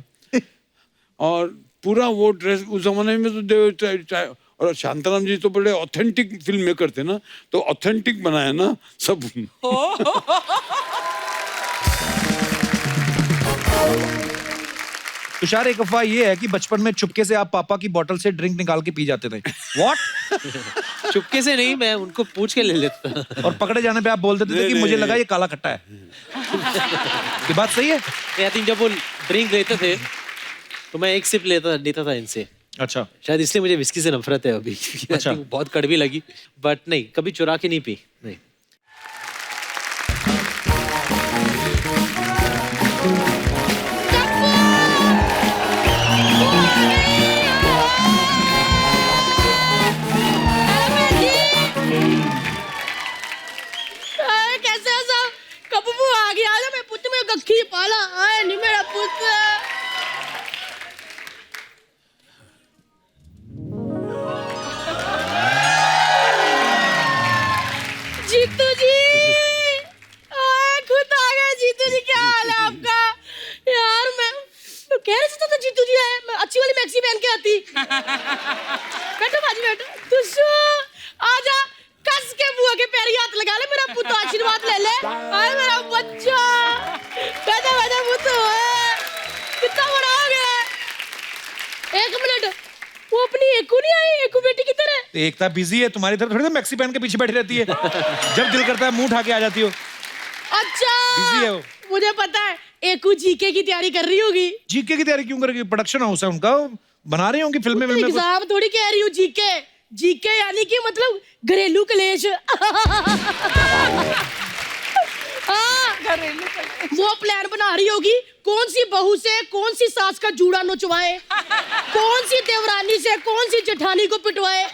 और पूरा वो ड्रेस, उस जमाने में तो और शांताराम जी तो बड़े ऑथेंटिक फिल्म मेकर थे ना, तो ऑथेंटिक बनाया ना सब। तुषार, एक अफवाह ये है कि बचपन में चुपके से आप पापा की बोतल से ड्रिंक निकाल के पी जाते थे। व्हाट? चुपके से नहीं, मैं उनको पूछ के ले लेता था। और पकड़े जाने पे आप बोल देते थे कि मुझे लगा ये काला खट्टा है। ये बात सही है? आई थिंक जब वो ड्रिंक लेते थे तो मैं एक सिप लेता था इनसे। अच्छा। शायद इसलिए मुझे विस्की से नफरत है अभी। अच्छा। बहुत कड़वी लगी, बट नहीं, कभी चुरा के नहीं पी। नहीं। कैसे सब कबू आ गया ना, मैं पुੱਤ में गखी पाला आए नहीं मेरा पुੱਤ। जीतू जी, खुद आ गए जीतू जी, क्या हाल है आपका? यार मैं कह रही थी तो जीतू जी आए, मैं अच्छी वाली मैक्सी पहन के आती। बैठो बाजी बैठो, तुझो आजा, कस के बुआ के पैर हाथ लगा ले, मेरा पुੱਤ आशीर्वाद ले ले। आए मेरा बच्चा, बैठा बैठा पुੱਤ, कितना बड़ा हो गया। एक मिनट, वो अपनी एकू नहीं आई, एकू बेटी किधर है? तो एकता बिजी है, तुम्हारी तरह थोड़ी ना मैक्सी पहन के पीछे बैठी रहती है। जब दिल करता है मुंह उठा के आ जाती हो। अच्छा, बिजी है वो। मुझे पता है, एकू जीके की तैयारी कर रही होगी। जीके की तैयारी क्यों करेगी? प्रोडक्शन हाउस है उनका, बना रही होंगी फिल्में में। एग्जाम थोड़ी कह रही हूँ, जीके। जीके यानी कि मतलब घरेलू कलेश। हाँ, वो प्लान बना रही होगी, कौन सी बहू से कौन सी सास का जूड़ा नोचवाए, कौन सी देवरानी से कौन सी जेठानी को पिटवाए।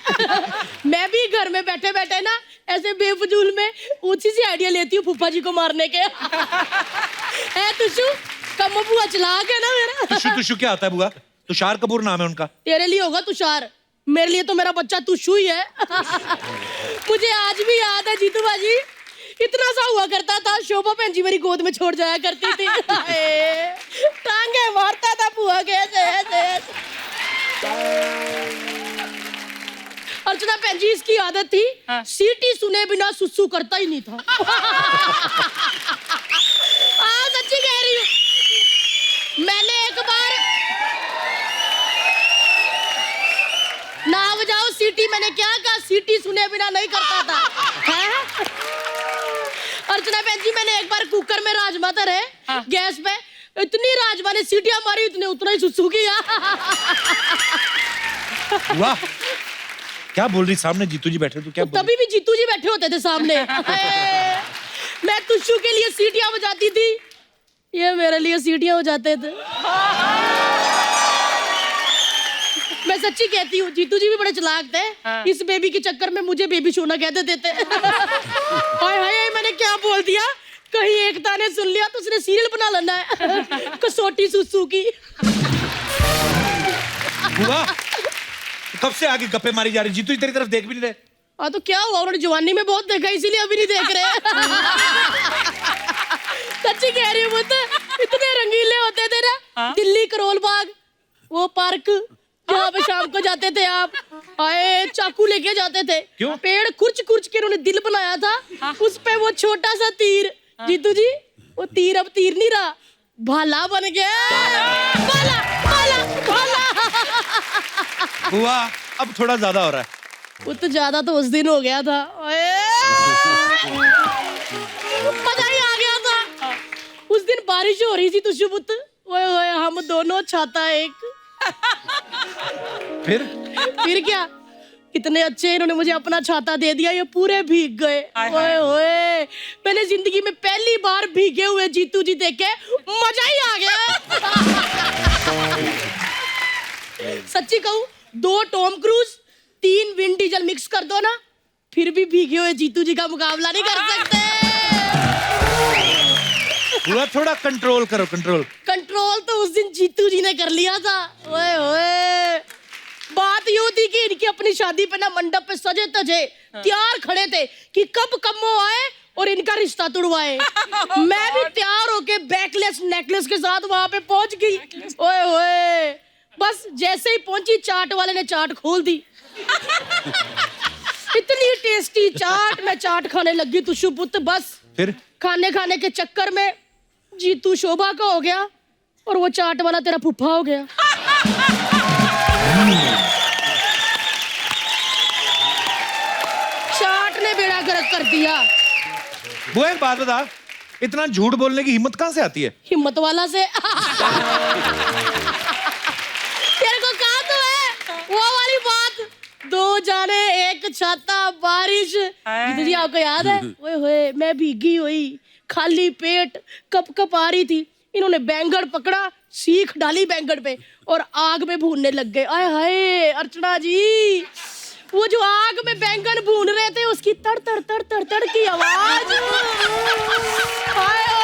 मैं भी घर में बैठे बैठे ना ऐसे बेफजूल में ऊंची सी आइडिया लेती हूँ फूफा जी को मारने के। है तुषु, कम बुआ चला के ना मेरा। तुषु तुषु क्या आता है बुआ? तुषार कपूर नाम है उनका। तेरे लिए होगा तुषार, मेरे लिए तो मेरा बच्चा तुषु ही है। मुझे आज भी याद है जीतू बाजी, इतना सा हुआ करता था, शोभा बहन जी मेरी गोद में छोड़ जाया करती थी। टांगे मारता था बुआ के ऐसे। अर्चना बहन जी, इसकी आदत थी, सीटी सुने बिना सुसु करता ही नहीं था। सच्ची कह रही हूँ। मैंने एक बार सीटी, मैंने क्या कहा, सीटी सुने बिना नहीं करता था। हैं? अर्चना बहन जी, मैंने एक बार कुकर में राजमा धरे गैस पे, इतनी राजमा ने सीटियां मारी, इतने उतना ही सुसु किया। वाह, क्या बोल रही? सामने जीतू जी बैठे तो क्या बोल तभी भी जीतू जी बैठे होते थे सामने। मैं तुषु के लिए सीटियां बजाती थी, ये मेरे लिए सीटियां बजाते थे। मैं सच्ची कहती हूँ, जीतू जी भी बड़े चालाक थे। इस बेबी के चक्कर में मुझे बेबी सोना कहते देते। हाय हाय, मैंने क्या बोल दिया, कहीं एकता ने सुन लिया तो उसने सीरियल बना लेना है। कसौटी सुसु की। हुआ? कब से आगे गप्पे मारी जा रही? जीतू जी तेरी तरफ देख भी नहीं रहे। हाँ तो क्या हुआ, उन्होंने जवानी में बहुत देखा इसीलिए अभी नहीं देख रहे। सच्ची कह रही हूँ, इतने रंगीले होते थे ना। दिल्ली करोल बाग, वो पार्क जहाँ पे शाम को जाते थे आप, आए चाकू लेके जाते थे। क्यों? पेड़ कुर्च कुर्च के उन्होंने दिल बनाया था, उस पे वो छोटा सा तीर। जीतू जी, वो तीर अब तीर नहीं रहा, भाला बन गया। भाला भाला भाला। हुआ? अब थोड़ा ज्यादा हो रहा है। वो तो ज्यादा तो उस दिन हो गया था। मजा ही आ गया था। उस दिन बारिश हो रही थी तुषु पुत्र, ओए ओए, हम दोनों छाता एक। फिर क्या, कितने अच्छे इन्होंने मुझे अपना छाता दे दिया, ये पूरे भीग गए। ओए ओए, मैंने जिंदगी में पहली बार भीगे हुए जीतू जी देखे, मजा ही आ गया। सच्ची कहूं, 2 Tom cruise 3 Vin Diesel mix कर दो ना, फिर भी भीगे हुए जीतू जी का मुकाबला नहीं कर सकते। पूरा थोड़ा कंट्रोल करो, कंट्रोल तो उस दिन जीतू जी ने कर लिया था। ओए ओए, बात यूं थी कि इनकी अपनी शादी पे ना मंडप पे सजे तजे तैयार खड़े थे कि कब कम्मो आए और इनका रिश्ता तुड़वाए। मैं भी तैयार होके बैकलेस नेकलेस के साथ वहां पे पहुंच गई। ओए ओए, बस जैसे ही पहुंची, चाट वाले ने चाट खोल दी। इतनी टेस्टी चाट, मैं चाट खाने लगी तुषु पुत्र। बस फिर खाने के चक्कर में जीतू शोभा का हो गया और वो चाट वाला तेरा फुफा हो गया। चाट ने बेड़ा गर्क कर दिया। वो एक बात बता, इतना झूठ बोलने की हिम्मत कहाँ से आती है? हिम्मत वाला से। तेरे को कहा तो है वो वाली बात, 2 जाने एक छाता बारिश। जीतू जी, आपको याद है? ओए होए, मैं भीगी हुई, खाली पेट, कप आ रही थी, इन्होंने बैंगन पकड़ा, सीख डाली बैंगन पे और आग में भूनने लग गए। आय हाय अर्चना जी, वो जो आग में बैंगन भून रहे थे, उसकी तड़ तड़ तड़ तड़ तड़ की आवाज। हाय हाय,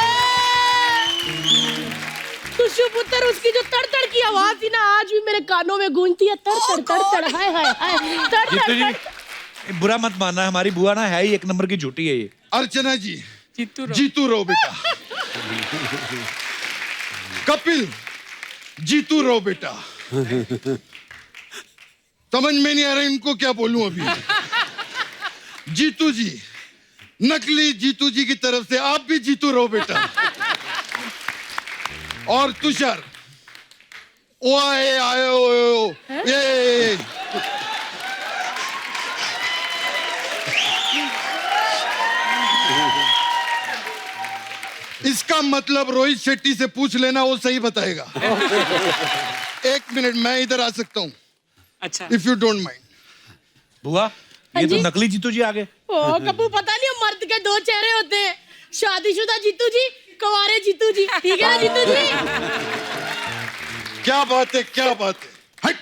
तुषु पुत्र, उसकी जो तड़ तड़ की आवाज थी ना, आज भी मेरे कानों में गूंजती है। तड़ तड़ तड़ तड़, हाय हाय हाय, तड़ जीतू तड़ जी, तड़। बुरा मत मानना, हमारी बुआ ना है ही एक नंबर की झूठी है ये। अर्चना जी, जीतू रो बेटा। कपिल, जीतू रो बेटा। समझ में नहीं आ रहा इनको क्या बोलूं अभी। जीतू जी, नकली जीतू जी की तरफ से आप भी जीतू रो बेटा। और तुषार, ओ आए आए ओ ये इसका मतलब रोहित शेट्टी से पूछ लेना, वो सही बताएगा। 1 मिनट, मैं इधर आ सकता हूँ? अच्छा, इफ यू डोंट माइंड। बुआ, ये तो नकली जीतू जी आ गए। ओ कपूर, पता नहीं, मर्द के 2 चेहरे होते हैं, शादीशुदा जीतू जी, कुंवारे जीतू जी। ठीक है ना जीतू जी? क्या बात है, क्या बात है। हट।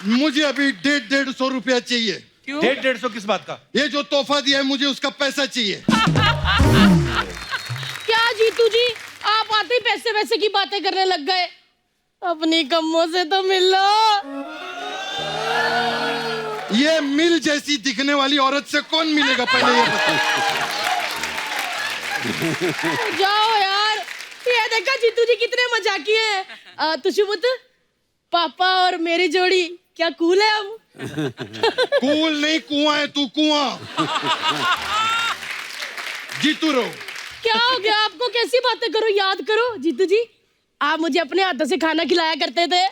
मुझे अभी 150 रुपया चाहिए। 150 किस बात का? ये जो तोहफा दिया है मुझे, उसका पैसा चाहिए। क्या जीतू जी, आप आते ही पैसे वैसे की बातें करने लग गए? अपनी कम्मों से तो मिल लो। ये मिल जैसी दिखने वाली औरत से कौन मिलेगा, पहले ये बताओ। जाओ यार, ये देखा जीतू जी कितने मजाकी हैं। तुषु पुत्र, पापा और मेरी जोड़ी क्या कूल है अब? कूल नहीं, कुआं है तू, कुआं। जीतू रो। क्या हो गया आपको? कैसी बातें करो, याद करो जीतू जी, आप मुझे अपने हाथों से खाना खिलाया करते थे।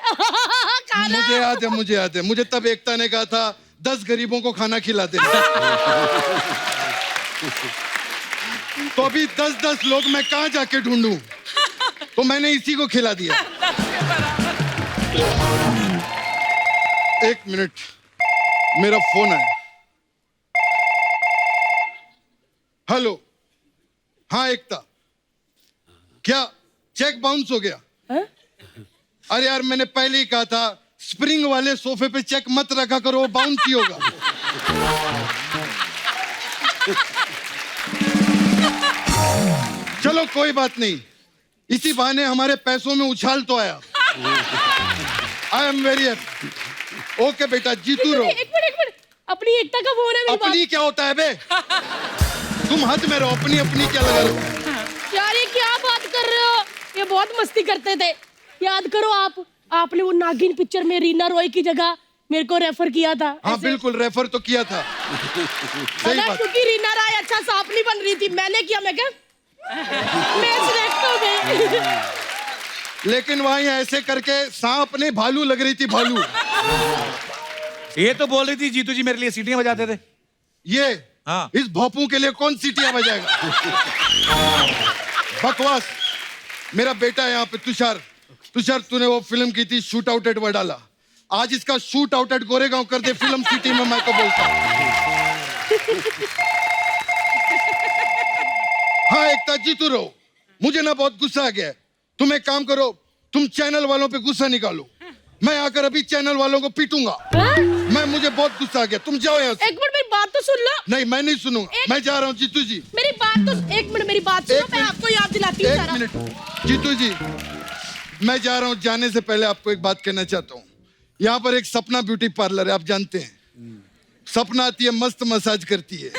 खाना। मुझे याद है मुझे तब एकता ने कहा था 10 गरीबों को खाना खिला देना। तो अभी 10-10 लोग मैं कहाँ जाके ढूंढूं? तो मैंने इसी को खिला दिया। एक मिनट, मेरा फोन है। हेलो, हाँ एकता, क्या चेक बाउंस हो गया? अरे यार मैंने पहले ही कहा था स्प्रिंग वाले सोफे पे चेक मत रखा करो, वो बाउंस ही होगा। चलो कोई बात नहीं, इसी बहाने हमारे पैसों में उछाल तो आया। I am very happy. Okay बेटा, जीतू रहो। एक मिनट, अपनी एकता का फोन है मेरी अपनी क्या होता है बे? तुम हद में रहो, अपनी क्या लगा रहे हो? बात। यार ये क्या बात कर रहे हो? ये बहुत मस्ती करते थे, याद करो आपने वो नागिन पिक्चर में रीना रॉय की जगह मेरे को रेफर किया था। हाँ ऐसे। बिल्कुल रेफर तो किया था। सही अगर बात। क्योंकि रीना रॉय अच्छा सांप नहीं बन रही थी, मैंने किया। मैं क्या मैं सिलेक्ट हो गई। लेकिन वहां ऐसे करके सांप ने भालू लग रही थी, भालू। ये तो बोल रही थी जीतू जी मेरे लिए सीटियां बजाते थे। ये हाँ। इस भोपू के लिए कौन सीटियां बजाएगा? बकवास। मेरा बेटा है यहाँ पे, तुषार। तूने वो फिल्म की थी शूट आउट एट वडाला, आज इसका शूट आउट एट गोरेगांव कर दे फिल्म सिटी में, मैं तो बोलता हूं। हाँ एकता, जीतू रहो। मुझे ना बहुत गुस्सा आ गया है। तुम एक काम करो, तुम चैनल वालों पे गुस्सा निकालो, मैं आकर अभी चैनल वालों को पीटूंगा। मुझे बहुत गुस्सा आ गया, तुम जाओ यहाँ से। एक मिनट मेरी बात तो सुन लो। नहीं मैं नहीं सुनूंगा, मैं जा रहा हूँ जीतू जी। मेरी बात तो एक मिनट, मेरी बात सुनो, मैं आपको याद दिलाती हूँ एक सारा। मिनट जीतू जी, मैं जा रहा हूँ। जाने से पहले आपको एक बात कहना चाहता हूँ। यहाँ पर एक सपना ब्यूटी पार्लर है, आप जानते हैं। सपना आती है, मस्त मसाज करती है।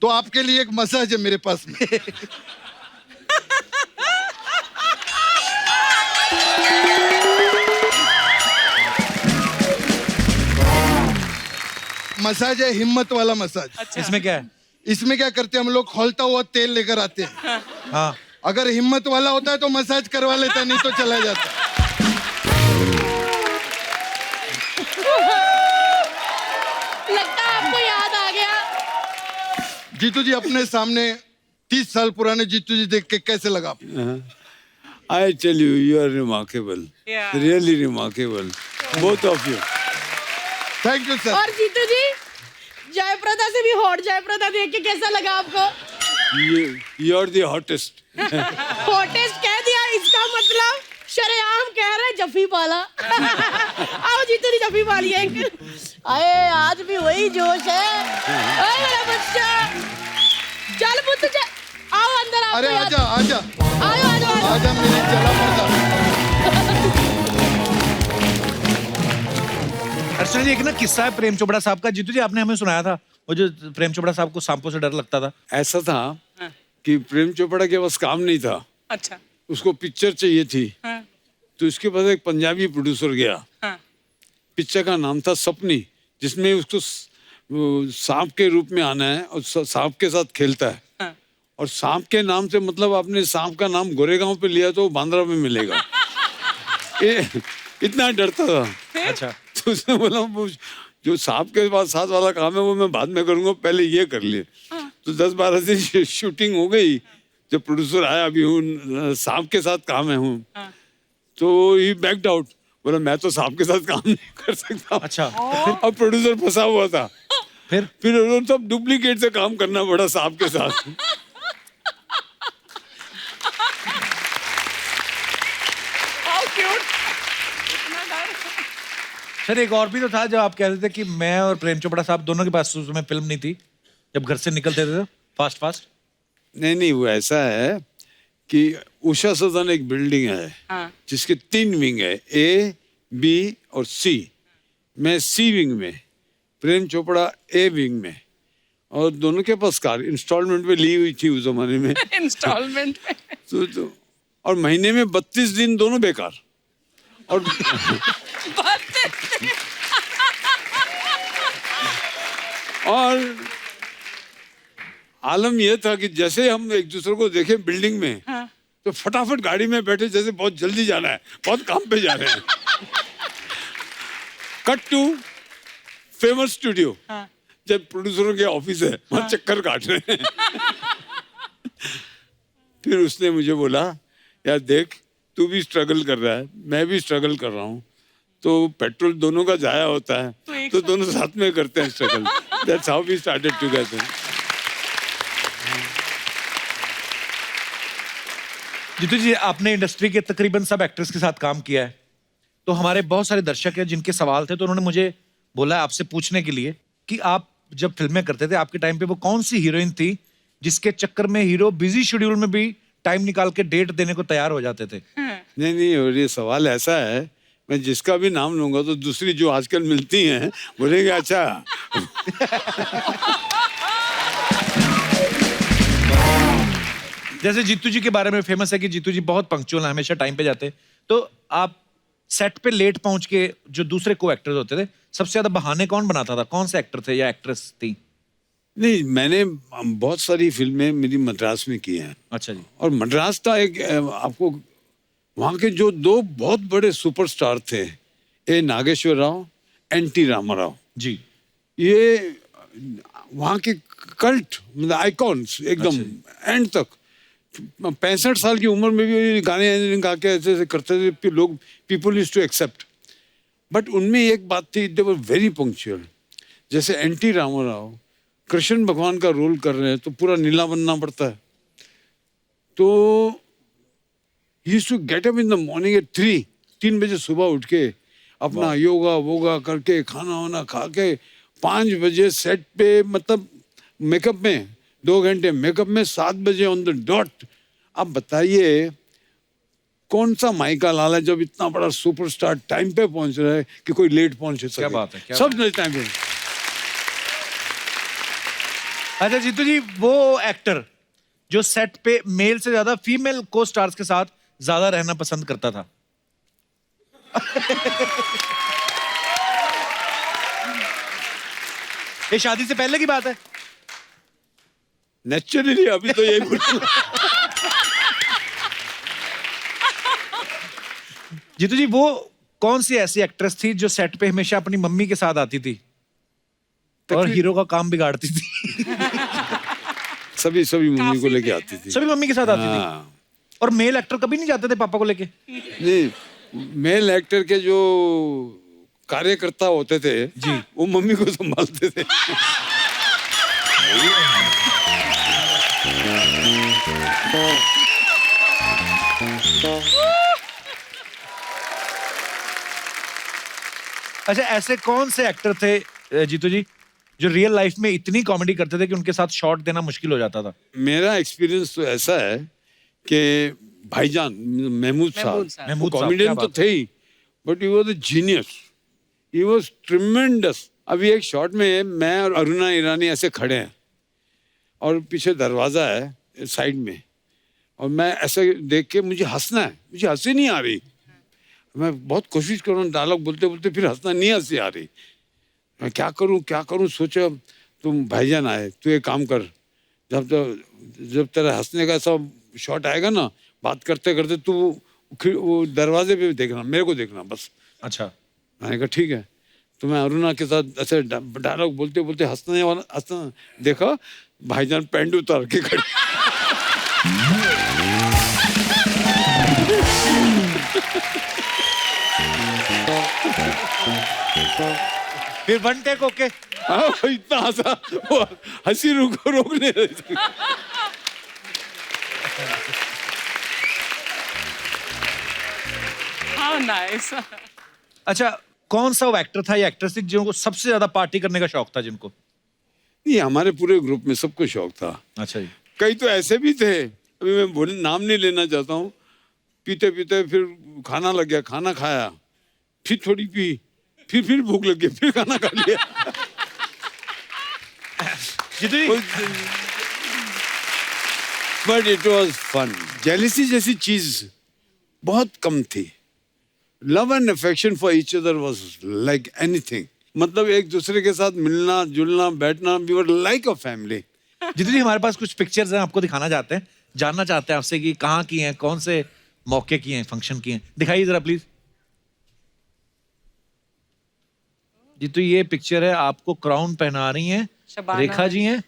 तो आपके लिए एक मसाज है मेरे पास में। मसाज है, हिम्मत वाला मसाज। इसमें क्या है? इसमें क्या करते हैं हम लोग, खौलता हुआ तेल लेकर आते हैं। हाँ। अगर हिम्मत वाला होता है तो मसाज करवा लेता, नहीं तो चला जाता। लगता है आपको याद आ गया। जीतू जी अपने सामने 30 साल पुराने जीतू जी देख के कैसे लगा? I tell you, you are remarkable. Yeah. Really remarkable. Both of you. Thank you sir. और जीतू जी, जयप्रदा से भी हॉट जयप्रदा देख के कैसा लगा आपको? You are the hottest. Hottest कह दिया, इसका मतलब शरेआम कह रहे जफी पाला। आओ जीतू जी, जफी पालिए। अरे आज भी वही जोश है। ओए मेरा बच्चा, चल पुत्र चल, आओ अंदर। आपको अरे याद- आजा आजा आओ आओ आओ। आजा मेरी जला मर्दा। अर्चना जी, एक ना किस्सा है प्रेम चोपड़ा साहब का। जीतू जी आपने हमें सुनाया था, वो जो प्रेम चोपड़ा साहब को सांपों से डर लगता था। ऐसा था कि प्रेम चोपड़ा के पास काम नहीं था, अच्छा। उसको पिक्चर चाहिए थी। हाँ, तो इसके पास एक पंजाबी प्रोड्यूसर गया। हाँ, पिक्चर का नाम था सपनी, जिसमें उसको वो सांप के रूप में आना है और सांप के साथ खेलता है। हाँ। और सांप के नाम से मतलब आपने सांप का नाम गोरेगांव पे लिया तो वो बांद्रा में मिलेगा। इतना डरता था। अच्छा। तो उसने बोला वो जो सांप के पास साथ वाला काम है वो मैं बाद में करूंगा, पहले ये कर लिए। तो 10-12 दिन शूटिंग हो गई। जब प्रोड्यूसर आया, अभी हूँ सांप के साथ काम है हूँ, तो ही बैक्ड आउट, बोला मैं तो सांप के साथ काम नहीं कर सकता। अच्छा। अब प्रोड्यूसर फंसा हुआ था। फिर उन्होंने सब डुप्लीकेट से काम करना पड़ा सांप के साथ। How cute. सर एक और भी तो था, जब आप कह रहे थे कि मैं और प्रेम चोपड़ा साहब दोनों के पास उस समय फिल्म नहीं थी, जब घर से निकलते थे फास्ट फास्ट। नहीं, वो ऐसा है कि उषा सदन एक बिल्डिंग है हाँ। जिसके 3 विंग है, A, B और C। मैं C विंग में, प्रेम चोपड़ा A विंग में, और दोनों के पास कार इंस्टॉलमेंट पे ली हुई थी उस जमाने में। इंस्टॉलमेंट में। तो और महीने में 32 दिन दोनों बेकार। और और आलम यह था कि जैसे हम एक दूसरे को देखे बिल्डिंग में, तो फटाफट गाड़ी में बैठे, जैसे बहुत जल्दी जाना है, बहुत काम पे जा रहे हैं। कट टू फेमस स्टूडियो, जब प्रोड्यूसरों के ऑफिस है वहां चक्कर काट रहे हैं। फिर उसने मुझे बोला, यार देख तू भी स्ट्रगल कर रहा है, मैं भी स्ट्रगल कर रहा हूँ, तो पेट्रोल दोनों का जाया होता है, तो दोनों साथ में करते हैं struggle. That's how we started together. Jeetu ji, आपने इंडस्ट्री के तकरीबन सब एक्टर्स के साथ काम किया है, तो हमारे बहुत सारे दर्शक हैं जिनके सवाल थे, तो उन्होंने मुझे बोला आपसे पूछने के लिए कि आप जब फिल्में करते थे, आपके टाइम पे वो कौन सी हीरोइन थी जिसके चक्कर में हीरो बिजी शेड्यूल में भी टाइम निकाल के डेट देने को तैयार हो जाते थे? नहीं, और ये सवाल ऐसा है, मैं जिसका भी नाम लूंगा तो दूसरी जो आजकल मिलती हैं बोलेंगे अच्छा। जैसे जीतू जी के बारे में फेमस है कि जीतू जी बहुत पंक्चुअल हैं, हमेशा टाइम पे जाते हैं, तो आप सेट पे लेट पहुंच के जो दूसरे को एक्टर्स होते थे, सबसे ज्यादा बहाने कौन बनाता था? कौन से एक्टर थे या एक्ट्रेस थी? नहीं, मैंने बहुत सारी फिल्में मेरी मद्रास में की हैं। अच्छा जी। और मद्रास का एक आपको वहाँ के जो दो बहुत बड़े सुपरस्टार थे, ए नागेश्वर राव, एन.टी. रामाराव जी। ये वहाँ के कल्ट मतलब आइकॉन्स एकदम एंड तक। 65 साल की उम्र में भी गाने गा के ऐसे ऐसे करते थे, लोग people used to accept. But उनमें एक बात थी, दे वर वेरी पंक्चुअल। जैसे एन.टी. रामाराव कृष्ण भगवान का रोल कर रहे हैं तो पूरा नीला बनना पड़ता है, तो he used to get up in the morning at 3 बजे सुबह उठ के अपना योगा वोगा करके खाना वाना खा के 5 बजे सेट पे, मतलब मेकअप में 2 घंटे मेकअप में, 7 बजे ऑन द डॉट। आप बताइए कौन सा माइका लाल है जब इतना बड़ा सुपरस्टार टाइम पे पहुंच रहा है कि कोई लेट पहुंच सके? क्या बात है, क्या सब टाइम पे। अच्छा जीतू जी, वो एक्टर जो सेट पे मेल से ज्यादा फीमेल को स्टार्स के साथ ज्यादा रहना पसंद करता था? ये शादी से पहले की बात है? नेचुरली अभी तो यही बोलूंगा। जीतू जी, वो कौन सी ऐसी एक्ट्रेस थी जो सेट पे हमेशा अपनी मम्मी के साथ आती थी और हीरो का काम बिगाड़ती थी? सभी मम्मी को लेके आती थी। सभी मम्मी के साथ आती थी। हाँ। और मेल एक्टर कभी नहीं जाते थे पापा को लेके? नहीं, मेल एक्टर के जो कार्यकर्ता होते थे जी, वो मम्मी को संभालते थे। अच्छा, ऐसे कौन से एक्टर थे जीतू जी जो रियल लाइफ में इतनी कॉमेडी करते थे कि उनके साथ शॉट देना मुश्किल हो जाता था? मेरा एक्सपीरियंस तो ऐसा है कि भाईजान महमूद साहब महमूद साहब, कॉमेडियन क्या तो थे ही, but he was a genius, he was tremendous. अभी एक शॉट में मैं और अरुणा ईरानी ऐसे खड़े हैं और पीछे दरवाजा है साइड में, और मैं ऐसे देख के मुझे हंसना है, मुझे हंसी नहीं आ रही। मैं बहुत कोशिश कर रहा हूँ डायलॉग बोलते बोलते, फिर हंसना नहीं हंसी आ रही। मैं क्या करूँ सोचा, तुम भाईजान आए, तू एक काम कर, जब तेरा हंसने का सब शॉट आएगा ना, बात करते करते तू वो दरवाजे पे देखना, मेरे को देखना बस। अच्छा। मैंने कहा ठीक है। तो मैं अरुणा के साथ ऐसे डायलॉग बोलते बोलते हंसना देखा, भाईजान पैंट उतार के खड़े। फिर वन टेक ओके? हाँ, इतना हंसा, वो हंसी रोक नहीं रही थी। How nice. अच्छा, कौन सा वो एक्टर था या एक्ट्रेस थी जिनको सबसे ज्यादा पार्टी करने का शौक था? जिनको नहीं, हमारे पूरे ग्रुप में सबको शौक था। अच्छा जी। कई तो ऐसे भी थे, अभी मैं नाम नहीं लेना चाहता हूँ, पीते पीते फिर खाना लग गया, खाना खाया, फिर थोड़ी पी, फिर भूख लग गई, फिर खाना खा लिया। But it was fun. Jealousy जैसी चीज बहुत कम थी। Love and affection for each other was like anything. मतलब एक दूसरे के साथ मिलना जुलना बैठना, we were like a family. Jeetu ji, हमारे पास कुछ पिक्चर्स हैं, आपको दिखाना चाहते हैं, जानना चाहते हैं आपसे कि कहाँ की हैं, कौन से मौके की हैं, फंक्शन की हैं। दिखाइए जरा प्लीज। जी तो ये पिक्चर है, आपको क्राउन पहना रही हैं शबाना रेखा जी हैं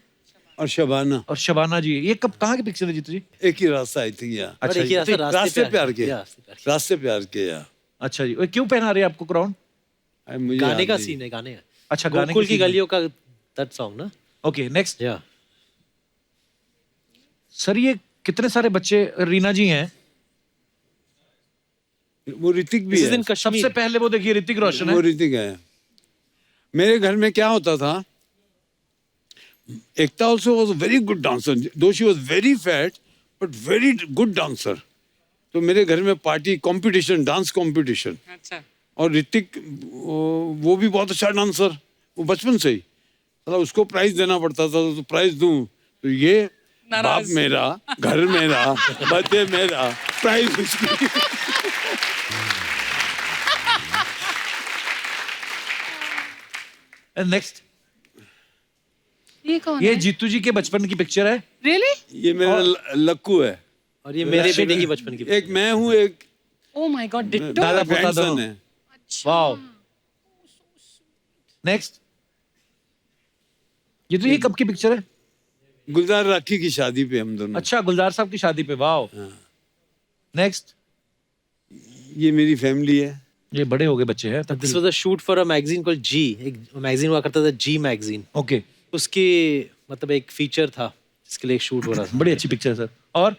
और शबाना, और शबाना जी। ये कब कहाँ की पिक्चर है जीतू जी? एक ही रास्ता आई थी यहाँ। अच्छा और एक ही जी, रास्ता रास्ते प्यार के, रास्ते प्यार के। रास्ते प्यार के यहाँ। अच्छा जी, वो क्यों पहना रही है आपको क्राउन? मुझे गाने याद का नहीं। सीन है, गाने का। अच्छा गाने गोकुल की scene है। गलियों का दैट सॉन्ग ना। Okay next. या सर ये कितने सारे बच्चे, रीना जी हैं, वो ऋतिक भी दिस इज है। इन कश्मीर। सबसे पहले वो देखिए ऋतिक रोशन वो है। ऋतिक है। मेरे घर में क्या होता था, Ekta also was a very good dancer, though she was very fat but very good dancer. तो मेरे घर में पार्टी कंपटीशन, डांस कंपटीशन। अच्छा और ऋतिक वो भी बहुत अच्छा डांसर, वो बचपन से ही, मतलब उसको प्राइज देना पड़ता था, तो प्राइज दूं तो ये बाप नाराज। मेरा, घर मेरा, बर्थडे मेरा, प्राइज उसकी। नेक्स्ट। ये कौन ये है? जीतू जी के बचपन की पिक्चर है। रियली? ये मेरा लक्कू है। और ये मेरे बेटे की बचपन की। एक मैं हूँ, एक ओ माय गॉड, डिट्टो। दादा पोता ग्रैंडसन दोनों। है। वाओ। नेक्स्ट। ये तो ये कब की पिक्चर है? गुलजार राखी की शादी पे हम दोनों। अच्छा गुलजार साहब की शादी पे। वाओ। नेक्स्ट। ये मेरी फैमिली है। ये बड़े हो गए बच्चे हैं तब। This was a shoot for a magazine called जी, एक मैगजीन हुआ करता था जी मैगजीन, ओके, उसकी मतलब एक फीचर था जिसके लिए एक शूट हो रहा था। बड़ी अच्छी पिक्चर है सर। और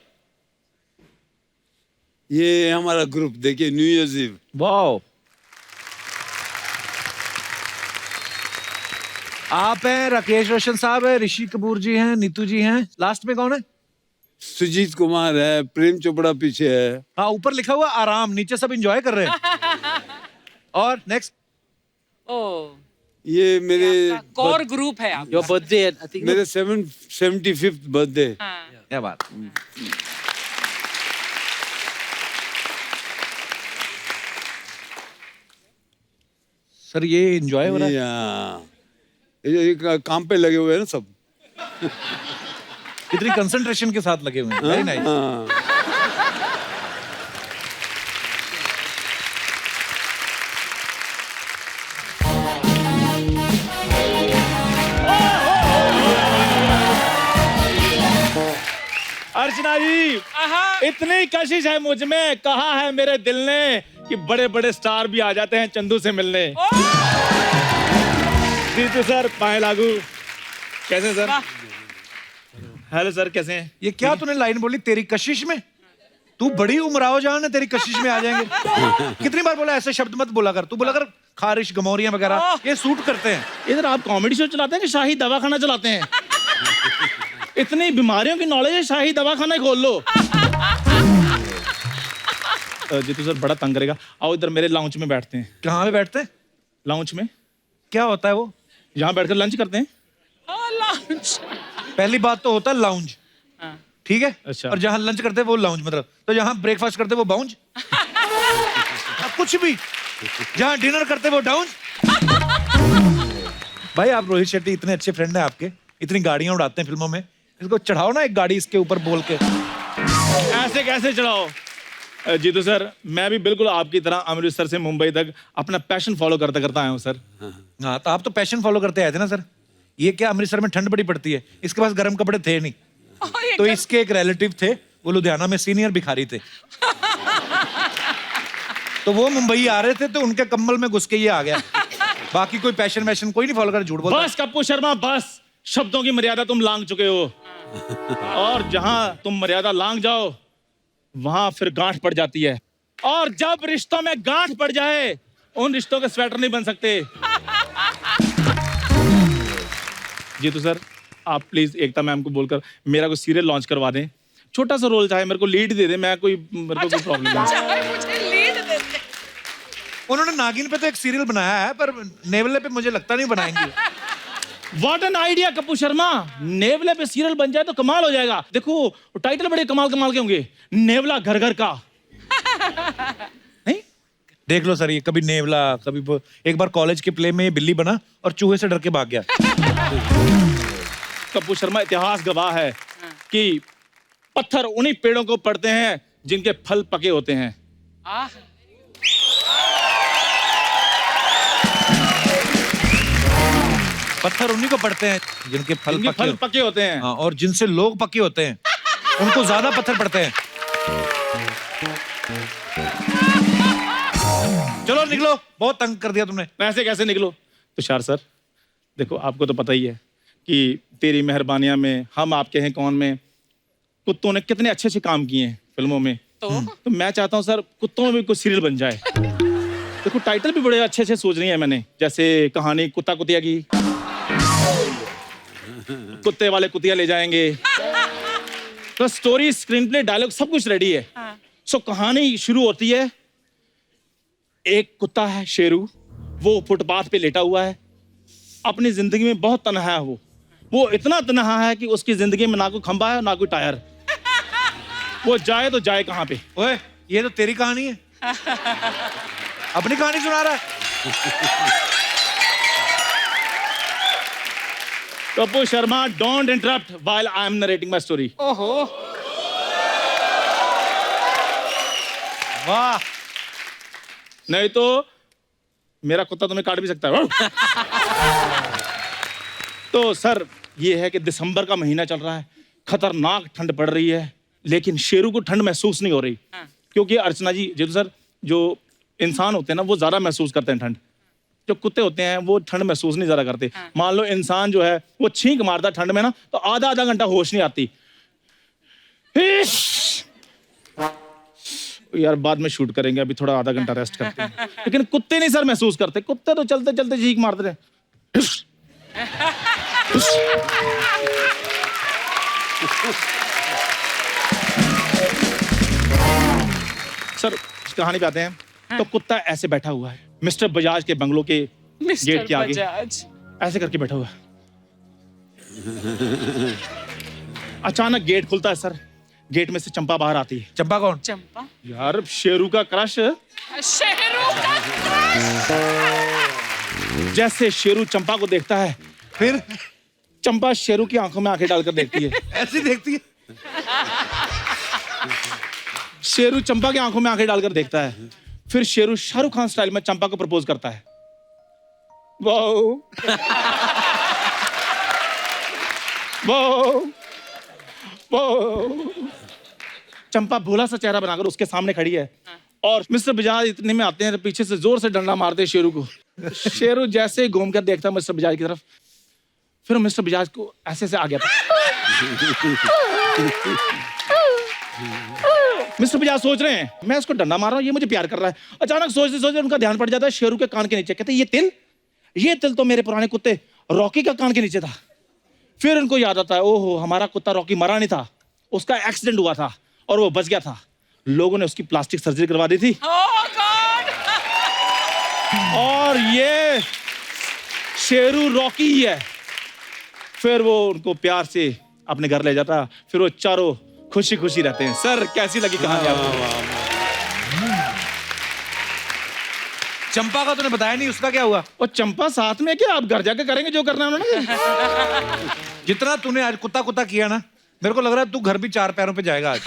ये हमारा ग्रुप देखिए, न्यू ईयर्स ईव। वाओ। आप हैं, राकेश रोशन साहब है, ऋषि कपूर जी हैं, नीतू जी हैं, लास्ट में कौन है? सुजीत कुमार है, प्रेम चोपड़ा पीछे है। हाँ ऊपर लिखा हुआ आराम, नीचे सब एंजॉय कर रहे हैं। और नेक्स्ट। ओ ये मेरे कोर ग्रुप है आप। योर बर्थडे आई थिंक मेरे 75th बर्थडे। हाँ। क्या बात। सर ये एंजॉय हो रहा है। ये काम पे लगे हुए हैं ना सब। कितनी कंसंट्रेशन के साथ लगे हुए हैं। Very nice. हाँ। अर्चना जी, इतनी कशिश है मुझ में, कहा है मेरे दिल ने कि बड़े बड़े स्टार भी आ जाते हैं चंदू से मिलने। जीतू सर, पाए लागू, कैसे सर? हेलो सर, कैसे हैं? ये क्या तूने लाइन बोली, तेरी कशिश में? तू बड़ी उमराव जान है, तेरी कशिश में आ जाएंगे। कितनी बार बोला ऐसे शब्द मत बोला कर। तू बोला कर खारिश, गमौरियां वगैरह, ये सूट करते हैं। इधर आप कॉमेडी शो चलाते हैं कि शाही दवाखाना चलाते हैं? इतनी बीमारियों की नॉलेज है, शाही दवाखाना ही खोल लो। जीतू सर बड़ा तंग करेगा, आओ इधर मेरे लाउंज में बैठते हैं। कहाँ पे बैठते हैं? लाउंज में। क्या होता है वो? यहाँ बैठकर लंच करते हैं। लंच। पहली बात तो होता है लाउंज, ठीक है? अच्छा। और जहां लंच करते हैं वो लाउंज, मतलब तो जहां ब्रेकफास्ट करते हैं वो बाउंज। अब कुछ भी, जहां डिनर करते हैं वो डाउंज। भाई आप रोहित शेट्टी इतने अच्छे फ्रेंड हैं आपके, इतनी गाड़ियां उड़ाते हैं फिल्मों में, इसको चढ़ाओ ना एक गाड़ी इसके ऊपर बोल के। ऐसे कैसे चढ़ाओ? जीतू सर, मैं भी बिल्कुल आपकी तरह अमृतसर से मुंबई तक अपना पैशन फॉलो करता करता आया हूँ सर। हाँ तो आप तो पैशन फॉलो करते आए थे ना सर। ये क्या अमृतसर में ठंड बड़ी पड़ती है, इसके पास गर्म कपड़े थे नहीं, तो इसके एक रिलेटिव थे, वो लुधियाना में सीनियर भिखारी थे। तो वो मुंबई आ रहे थे, तो उनके कम्बल में घुस के ये आ गया। बाकी कोई पैशन वैशन कोई नहीं फॉलो कर, झूठ बोलता। बस कप्पू शर्मा, बस शब्दों की मर्यादा तुम लांग चुके हो, और जहां तुम मर्यादा लांग जाओ वहां फिर गांठ पड़ जाती है, और जब रिश्तों में गांठ पड़ जाए उन रिश्तों के स्वेटर नहीं बन सकते। जीतू सर, आप प्लीज एकता मैम को बोलकर मेरा कोई सीरियल लॉन्च करवा दें, छोटा सा रोल चाहे, मेरे को लीड दे दे, मेरे को कोई प्रॉब्लम नहीं। मुझे लीड दे दे। उन्होंने नागिन पे तो एक सीरियल बनाया है, पर नेवले पे मुझे लगता नहीं बनाएंगे। What an idea Kappu Sharma, नेवले पे सीरियल बन जाए तो कमाल हो जाएगा। देखो टाइटल बड़े कमाल कमाल के होंगे, नेवला घर घर का। नहीं देख लो सर, ये कभी नेवला, कभी एक बार कॉलेज के प्ले में ये बिल्ली बना और चूहे से डर के भाग गया। कप्पू शर्मा, इतिहास गवाह है कि पत्थर उन्हीं पेड़ों को पड़ते हैं जिनके फल पके होते हैं। पत्थर उन्हीं को पड़ते हैं जिनके फल इनके पके फल होते पके होते हैं। हैं। हाँ, और जिनसे लोग पके होते हैं उनको ज्यादा पत्थर पड़ते हैं। चलो निकलो, बहुत तंग कर दिया तुमने। ऐसे कैसे निकलो? तुषार सर देखो, आपको तो पता ही है कि तेरी मेहरबानियां में, हम आपके हैं कौन में, कुत्तों ने कितने अच्छे अच्छे काम किए हैं फिल्मों में। तो मैं चाहता हूँ सर कुत्तों में भी कुछ सीरियल बन जाए। देखो टाइटल भी बड़े अच्छे अच्छे सोच रही है मैंने, जैसे कहानी कुत्ता कुतिया की, कुत्ते वाले कुतिया ले जाएंगे, तो स्टोरी, स्क्रीन प्ले, डायलॉग सब कुछ रेडी है। सो कहानी शुरू होती है, एक कुत्ता है शेरू, वो फुटपाथ पे लेटा हुआ है, अपनी जिंदगी में बहुत तन्हा है। वो इतना तन्हा है कि उसकी जिंदगी में ना कोई खंबा है ना कोई टायर। वो जाए तो जाए कहाँ पे? ओए, ये तो तेरी कहानी है। अपनी कहानी सुना रहा है। Kapoor Sharma, don't interrupt while I am narrating my story. ओहो, वाह, नहीं तो मेरा कुत्ता तुम्हें काट भी सकता है। तो सर ये है कि दिसंबर का महीना चल रहा है, खतरनाक ठंड पड़ रही है, लेकिन शेरू को ठंड महसूस नहीं हो रही। क्योंकि अर्चना जी, जो सर जो इंसान होते हैं ना, वो ज्यादा महसूस करते हैं ठंड। जो कुत्ते होते हैं वो ठंड महसूस नहीं ज्यादा करते। मान लो इंसान जो है वो छींक मारता ठंड में ना, तो आधा आधा घंटा होश नहीं आती। यार बाद में शूट करेंगे, अभी थोड़ा आधा घंटा रेस्ट करते हैं। लेकिन कुत्ते नहीं सर महसूस करते, कुत्ते तो चलते चलते चीख मारते रहे। सर कहानी पे आते हैं। तो कुत्ता ऐसे बैठा हुआ है मिस्टर बजाज के बंगलो के गेट के आगे, बजाज। ऐसे करके बैठा हुआ है। अचानक गेट खुलता है सर, गेट में से चंपा बाहर आती है। चंपा कौन? चंपा, यार शेरू का क्रश। शेरू का क्रश। जैसे शेरू चंपा को देखता है, फिर चंपा शेरू की आंखों में आंखें डालकर देखती है। ऐसी देखती है। शेरू चंपा की आंखों में आंखें डालकर देखता है। फिर शेरू शाहरुख खान स्टाइल में चंपा को प्रपोज करता है। Wow wow wow. चंपा भोला सा चेहरा बनाकर उसके सामने खड़ी है, और मिस्टर बजाज इतने में आते हैं तो पीछे से जोर से डंडा मारते हैं शेरू को। शेरू जैसे ही घूम कर देखता है मिस्टर बजाज की तरफ, फिर मिस्टर बजाज को ऐसे से आ गया था। मिस्टर बजाज सोच रहे हैं मैं इसको डंडा मार रहा हूँ, ये मुझे प्यार कर रहा है। अचानक सोचते सोचते उनका ध्यान पड़ जाता है शेरू के कान के नीचे। कहते ये तिल तो मेरे पुराने कुत्ते रॉकी का कान के नीचे था। फिर उनको याद आता है, ओहो हमारा कुत्ता रॉकी मरा नहीं था, उसका एक्सीडेंट हुआ था और वो बच गया था। लोगों ने उसकी प्लास्टिक सर्जरी करवा दी थी। Oh God! और ये शेरू रॉकी ही है। फिर वो उनको प्यार से अपने घर ले जाता, फिर वो चारों खुशी खुशी रहते हैं। सर कैसी लगी कहानी आपको? चंपा का तूने बताया नहीं, उसका क्या हुआ? और चंपा साथ में क्या, आप घर जाके करेंगे जो करना है उन्होंने। जितना तूने आज कुत्ता कुत्ता किया ना, मेरे को लग रहा है तू घर भी 4 पैरों पे जाएगा आज।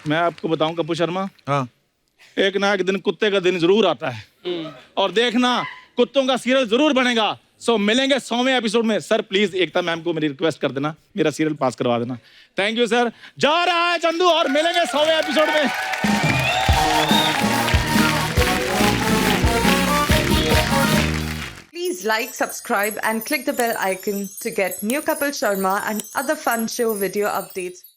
मैं आपको बताऊं कपूर शर्मा, हाँ, एक ना एक दिन कुत्ते का दिन जरूर आता है, और देखना कुत्तों का सीरियल जरूर बनेगा। सो मिलेंगे 100वें एपिसोड में। सर प्लीज एकता मैम को मेरी रिक्वेस्ट कर देना, मेरा सीरियल पास करवा देना। Thank you sir. जा रहा है चंदू, और मिलेंगे 100वें एपिसोड में। Please like, subscribe and click the bell icon to get new Kapil Sharma and other fun show video updates.